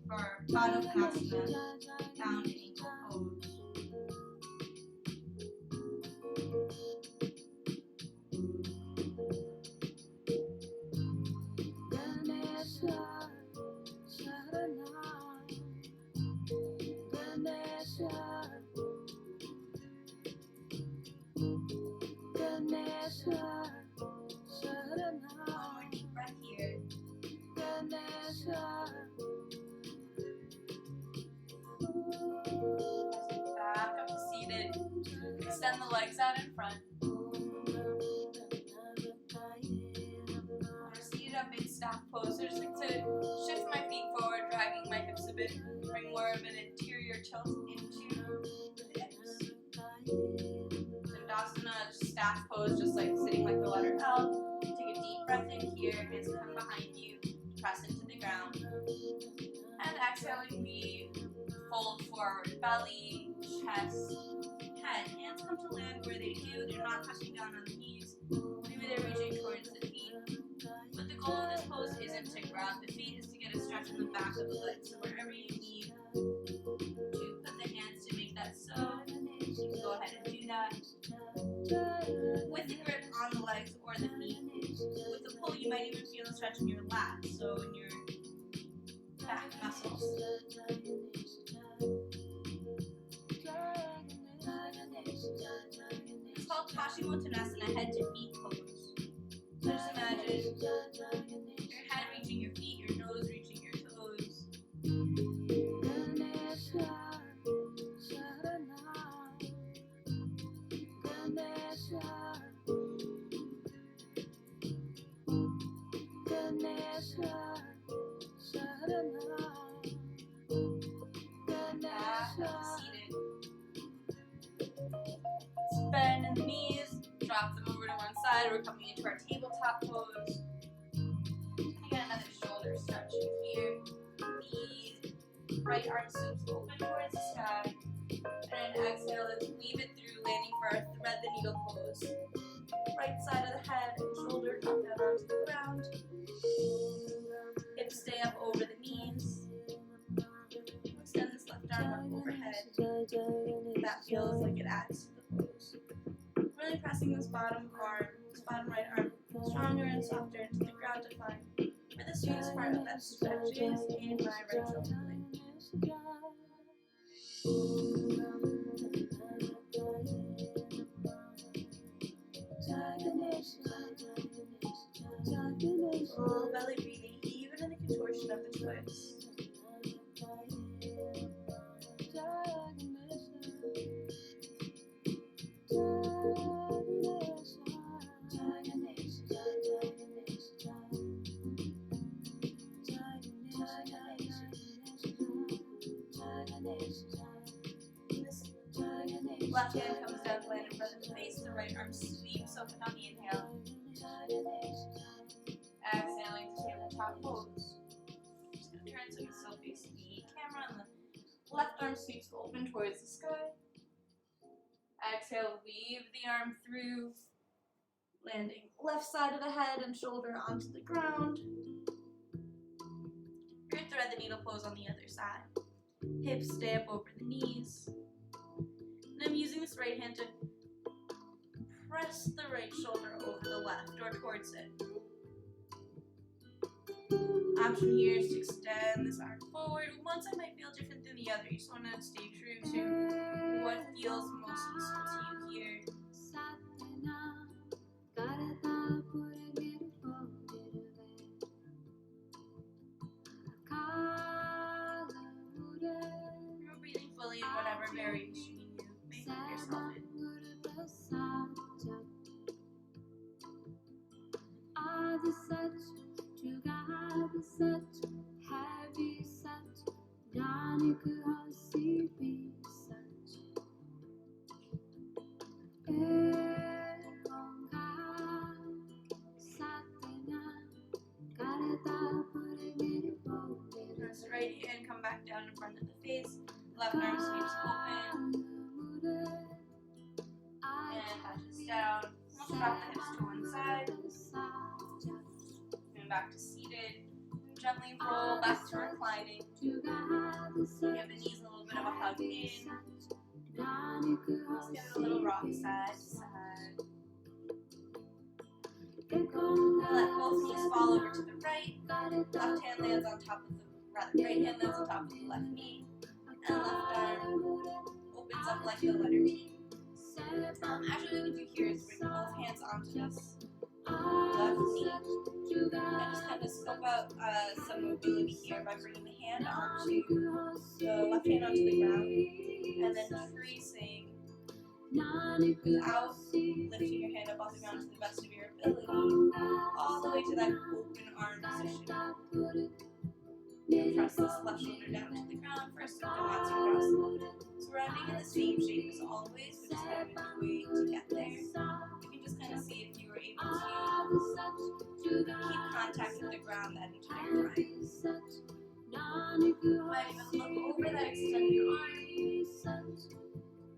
For Padmasana, down ankle pose. Back up to seated. Extend the legs out in front. Seated up in staff pose. So just like to shift my feet forward, dragging my hips a bit, bring more of an interior tilt into the hips. Dandasana, staff pose, just like sitting like the letter L. Take a deep breath in here, hands come behind you, press into the ground. And exhaling, we fold forward, belly, chest, head. Hands come to land where they do. They're not touching down on the knees. Maybe they're reaching towards the feet. But the goal of this pose isn't to grab the feet, is to get a stretch in the back of the legs. So wherever you need to put the hands to make that so, you can go ahead and do that. With the grip on the legs or the feet. With the pull, you might even feel a stretch in your lats, so in your back muscles. It's called Paschimottanasana, head to feet pose. So just imagine your head reaching your feet, your nose reaching your toes. Back up to seated. Bend in the knees, drop them over to one side. We're coming into our tabletop pose. Again, another shoulder stretching here. The right arm swoops open towards the sky. And then exhale, let's weave it through, landing for our thread the needle pose. Right side of the head and shoulder come down onto the ground. Hips stay up over the knees. Extend this left arm up overhead. That feels like it adds to the pose. Really pressing this bottom right arm stronger and softer into the ground to find where the sweetest part of that stretch is in my right shoulder blade. Full belly breathing, even in the contortion of the twists. Left hand comes down, land in front of the face. The right arm sweeps open on the inhale. Exhaling to tabletop pose. Just going to turn so you still face the camera, and the left arm sweeps open towards the sky. Exhale, weave the arm through, landing left side of the head and shoulder onto the ground. Your thread the needle pose on the other side. Hips stay up over the knees. And I'm using this right hand to press the right shoulder over the left or towards it. Option here is to extend this arm forward. One side might feel different than the other. You just want to stay true to what feels most useful to you here. You're breathing fully in whatever variation you make yourself in. Press right hand, come back down in front of the face. Left arm sweeps open. And touches down. Almost drop the hips to one side. And back to seated. Gently roll back to reclining. Give the knees a little bit of a hug in. Just give it a little rock side to side. Let both knees fall over to the right. Left hand lands on top of the right hand lands on top of the left knee. And left arm opens up like the letter T. Actually, what we do here is bring both hands onto this left knee. And just kind of scope out some mobility here by bringing the hand onto the left hand onto the ground, and then tracing without lifting your hand up off the ground to the best of your ability, all the way to that open arm position. Press this left shoulder down to the ground for Sukhasana. So we're ending in the same shape as always, we just have a new way to get there. You can just kind of see if you were able to keep contact with the ground that entire time. You might even look over that extended arm, completing the spinal twist.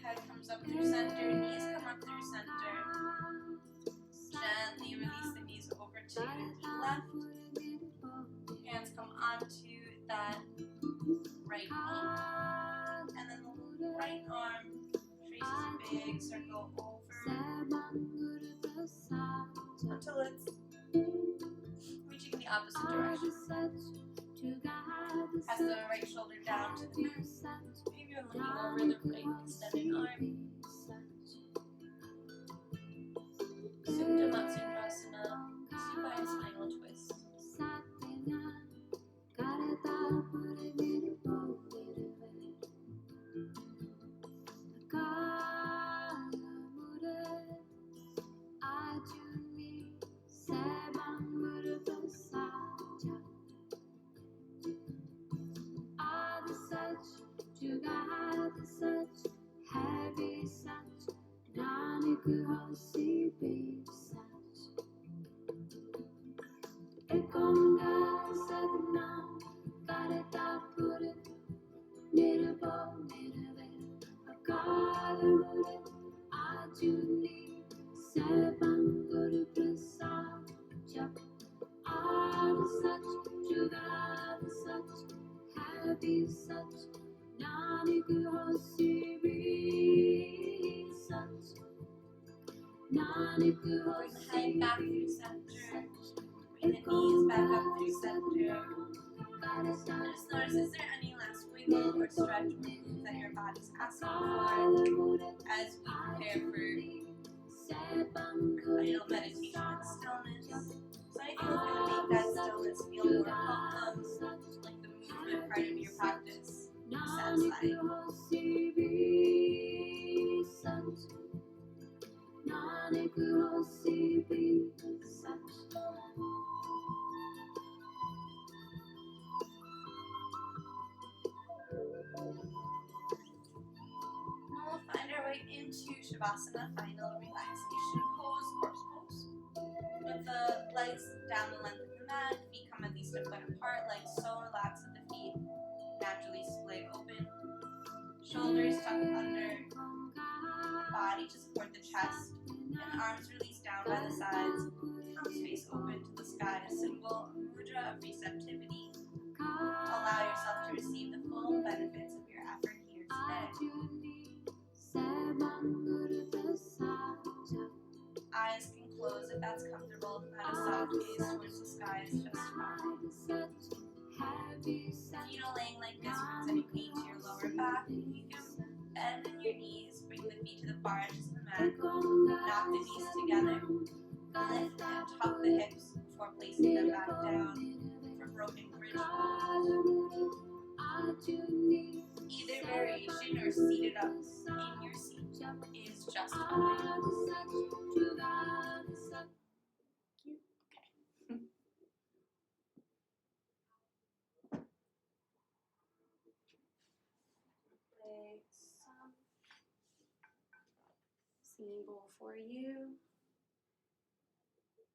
Head comes up through center, knees come up through center. Gently release the knees over to the left. Hands come onto that right knee. And then the right arm traces a big circle over until it's reaching the opposite direction. Pass the right shoulder down to the mat. Maybe you're looking over the right extended arm. Supta Matsundrasana, supine spinal twist. Bring the head back through center. Bring the knees back up through center. Just notice, is there any last wiggle or stretch or move that your body's asking for as we prepare for final meditation and stillness? So anything that's going to make that stillness feel more welcome, like the movement part of your practice, satisfying. We'll find our way into Shavasana, final relaxation pose, corpse pose. With the legs down the length of the mat, feet come at least a foot apart, legs so relaxed that the feet naturally splay open. Shoulders tucked under, body to support the chest, and arms released down by the sides. Palms face open to the sky, a symbol, a mudra of receptivity. Allow yourself to receive the full benefits of your effort here today. Eyes can close if that's comfortable, and a soft gaze towards the sky is just fine. If you know laying like this brings any pain to your lower back, you can bend in your knees, bring the feet to the far edges of the mat, knock the knees together, lift and tuck the hips before placing them back down for broken bridge pose. Either variation or seated up in your seat is just fine. Play some singing bowl for you.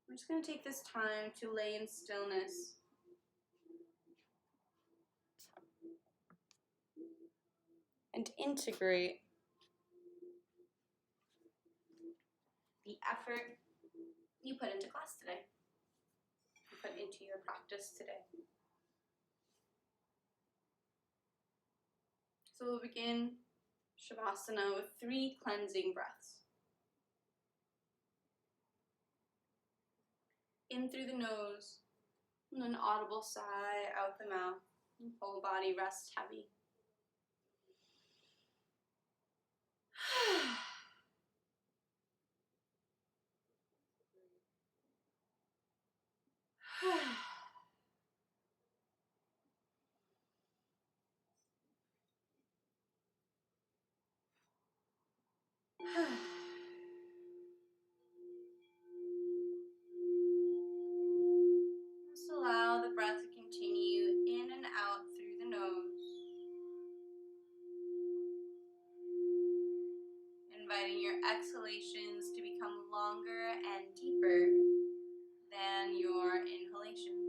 We're just going to take this time to lay in stillness. And integrate the effort you put into class today, you put into your practice today. So we'll begin Shavasana with 3 cleansing breaths. In through the nose, and an audible sigh out the mouth. Whole body rests heavy. Just allow the breath to continue in and out through the nose, inviting your exhalations to become longer and deeper than your inhalations.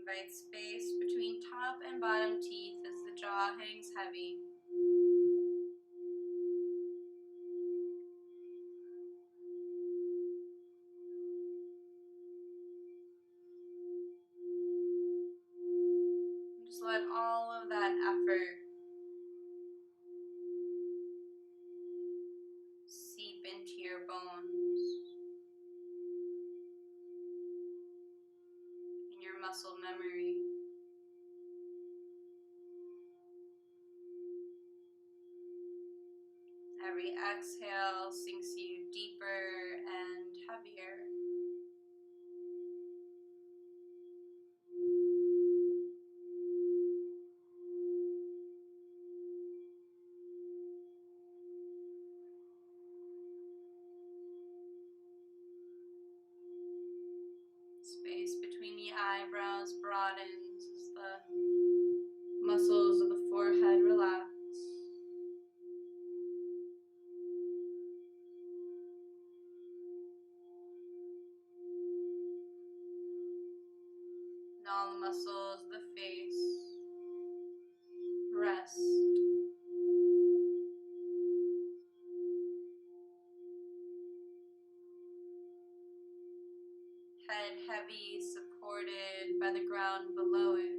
Invite space between top and bottom teeth as the jaw hangs heavy. Just let all of that effort seep into your bones and your muscle memory. Every exhale sinks you deeper and heavier. Space between the eyebrows broadens as the muscles of the forehead relax. And all the muscles of the face rest. Head heavy, supported by the ground below it.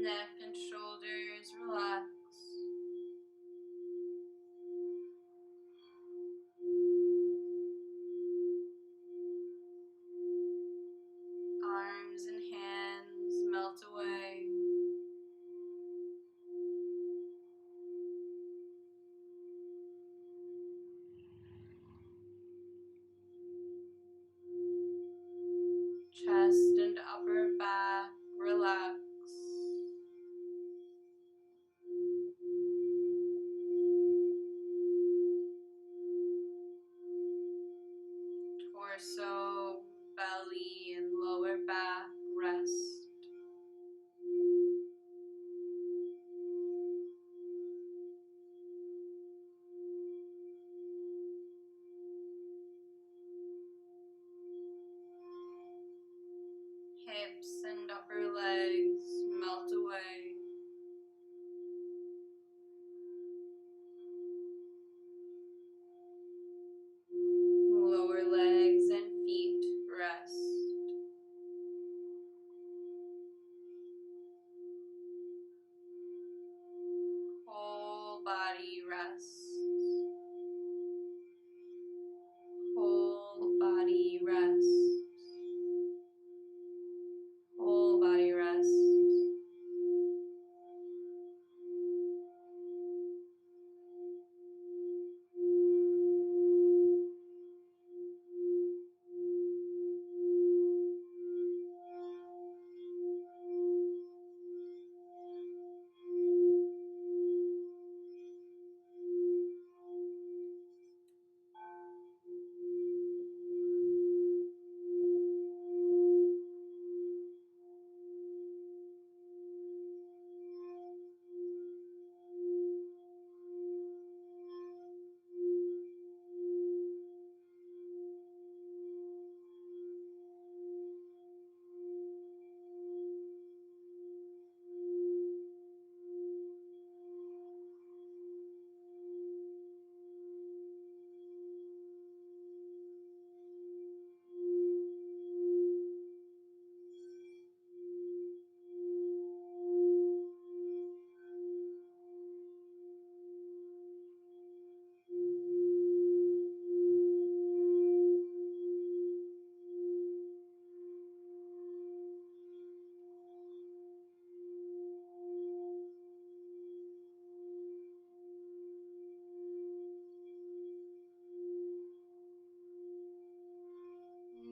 Neck and shoulders relax. Arms and hands melt away. Chest and upper back relax. Torso, belly, and lower back rest. Hips and upper legs melt away. Lower legs and feet rest. Whole body rests. Whole body rests. Whole body rests.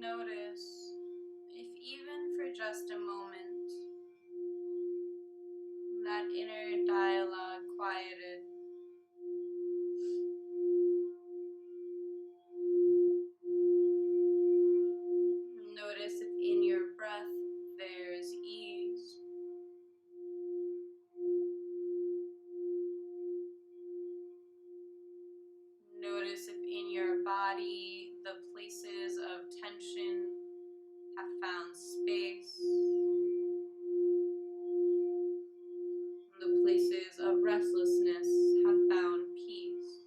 Notice if even for just a moment that inner dialogue quieted. Notice if in your breath there's ease. Notice if in your body the places of tension have found space. The places of restlessness have found peace.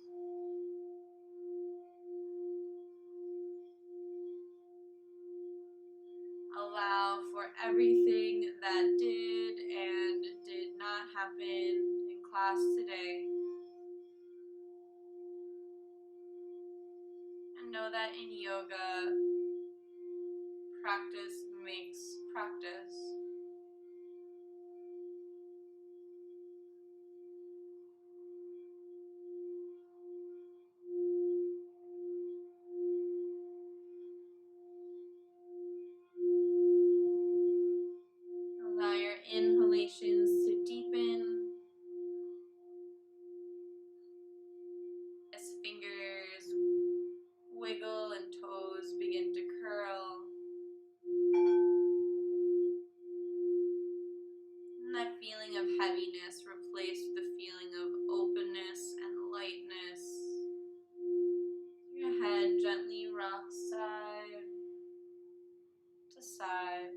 Allow for everything that did and did not happen in class today. And know that in yoga, practice makes practice. Allow your inhalations to deepen as fingers wiggle and toes begin to curl. And that feeling of heaviness replaced with the feeling of openness and lightness. Your head gently rocks side to side.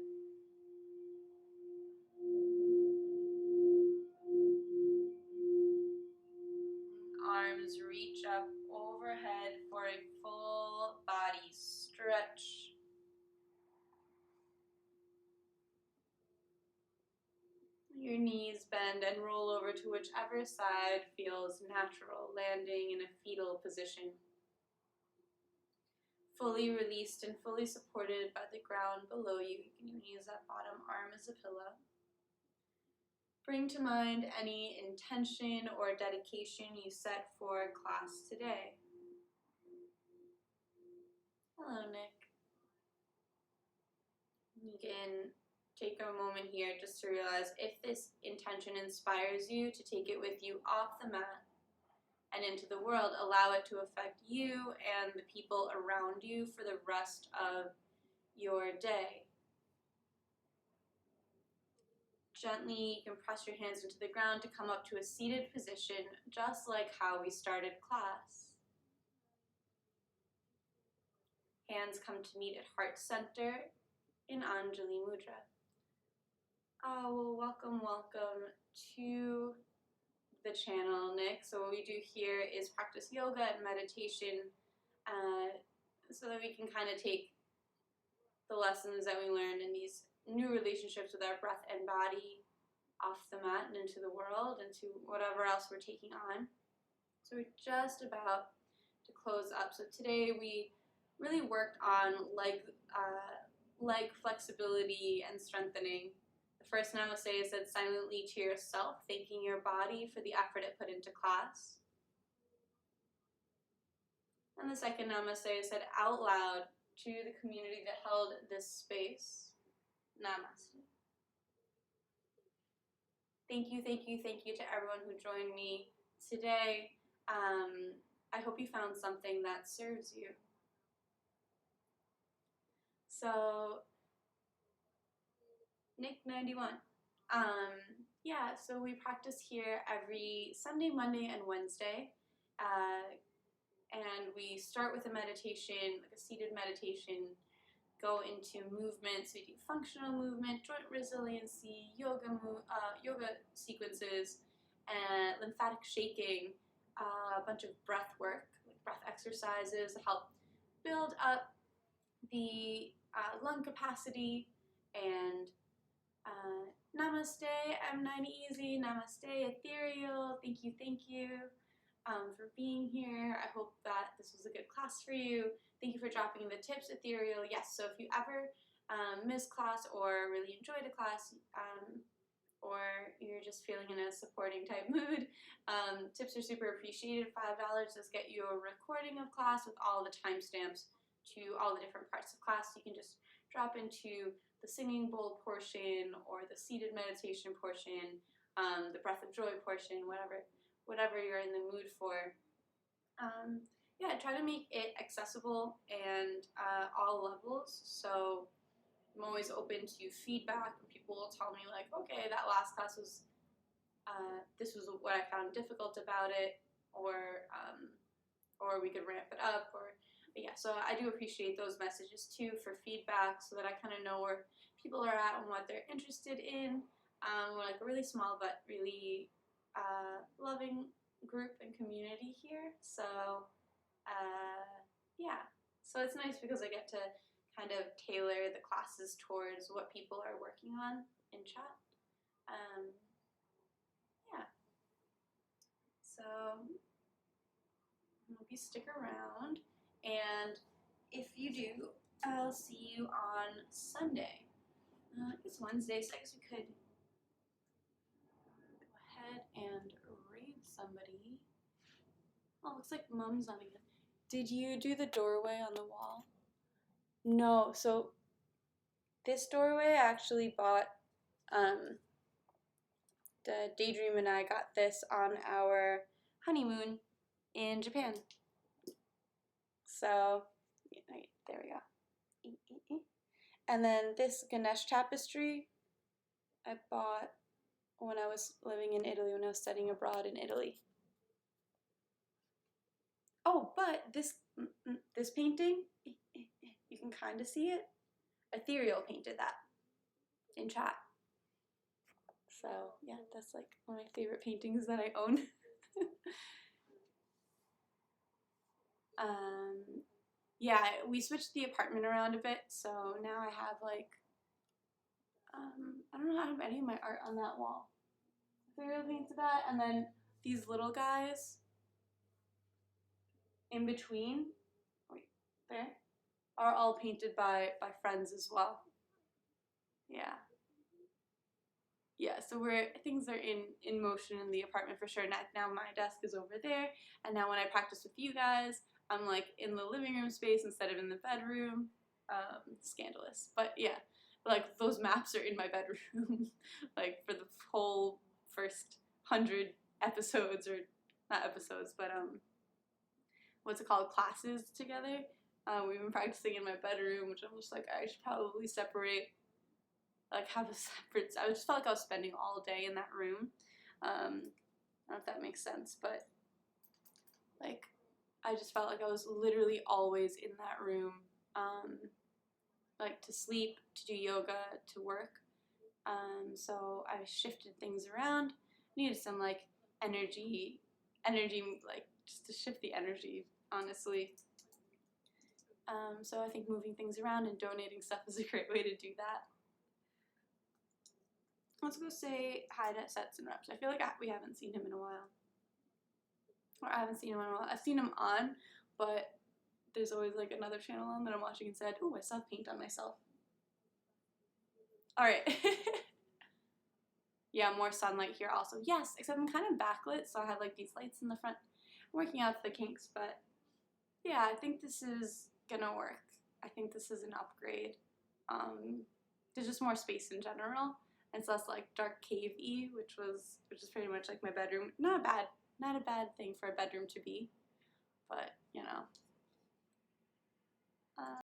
Arms reach up overhead for a full body stretch. Your knees bend and roll over to whichever side feels natural, landing in a fetal position. Fully released and fully supported by the ground below you. You can even use that bottom arm as a pillow. Bring to mind any intention or dedication you set for class today. Hello, Nick. You can take a moment here just to realize if this intention inspires you to take it with you off the mat and into the world, allow it to affect you and the people around you for the rest of your day. Gently, you can press your hands into the ground to come up to a seated position, just like how we started class. Hands come to meet at heart center in Anjali Mudra. Well, welcome to the channel, Nick. So what we do here is practice yoga and meditation so that we can kind of take the lessons that we learned in these new relationships with our breath and body off the mat and into the world, into whatever else we're taking on. So we're just about to close up. So today we really worked on leg flexibility and strengthening. The first namaste is said silently to yourself, thanking your body for the effort it put into class. And the second namaste is said out loud to the community that held this space. Namaste. Thank you to everyone who joined me today. I hope you found something that serves you. So, Nick 91. Yeah, so we practice here every Sunday, Monday, and Wednesday. And we start with a meditation, like a seated meditation, go into movements. We do functional movement, joint resiliency, yoga sequences, and lymphatic shaking, a bunch of breath work, like breath exercises that help build up the lung capacity. And namaste, M9 Easy, namaste, ethereal, thank you for being here. I hope that this was a good class for you. Thank you for dropping the tips, ethereal. Yes, so if you ever miss class or really enjoyed a class, or you're just feeling in a supporting type mood, tips are super appreciated. $5 does get you a recording of class with all the timestamps to all the different parts of class. You can just drop into the singing bowl portion or the seated meditation portion, the breath of joy portion, whatever you're in the mood for. Yeah, try to make it accessible and all levels. So I'm always open to feedback. People will tell me like, okay, that last class was, this was what I found difficult about it, or we could ramp it up, but yeah, so I do appreciate those messages too for feedback, so that I kind of know where people are at and what they're interested in. We're like a really small but really loving group and community here, so yeah, so it's nice because I get to kind of tailor the classes towards what people are working on in chat. Yeah, so maybe stick around, and if you do, I'll see you on Sunday. It's Wednesday, so I guess we could go ahead and raid somebody. Oh, looks like Mom's on again. Did you do the doorway on the wall? No, so this doorway I actually bought, the Daydream and I got this on our honeymoon in Japan. So, there we go. And then this Ganesh tapestry I bought when I was living in Italy, when I was studying abroad in Italy. Oh, but this painting, you can kind of see it. Ethereal painted that in chat. So yeah, that's like one of my favorite paintings that I own. Yeah, we switched the apartment around a bit, so now I have like, I don't know how to have any of my art on that wall. Ethereal painted that, and then these little guys in between, wait, there, are all painted by friends as well. Yeah. Yeah, so things are in motion in the apartment for sure. Now my desk is over there, and now when I practice with you guys, I'm like in the living room space instead of in the bedroom. Scandalous, but yeah, like those maps are in my bedroom, like for the whole first 100 episodes, or not episodes, but what's it called, classes together. We've been practicing in my bedroom, which I'm just like, I should probably separate. Like have a separate, I just felt like I was spending all day in that room. I don't know if that makes sense, but like I just felt like I was literally always in that room, like to sleep, to do yoga, to work. So I shifted things around. Needed some like energy, like just to shift the energy, honestly. So I think moving things around and donating stuff is a great way to do that. Let's go say hi to Sets and Reps. I feel like we haven't seen him in a while. Or I haven't seen him in a while. I've seen him on, but there's always like another channel on that I'm watching and said, ooh, I saw paint on myself. Alright. Yeah, more sunlight here also. Yes, except I'm kind of backlit, so I have like these lights in the front. I'm working out the kinks, but yeah, I think this is gonna work. I think this is an upgrade. There's just more space in general. It's less like dark cave-y, which is pretty much like my bedroom. Not a bad thing for a bedroom to be, but you know,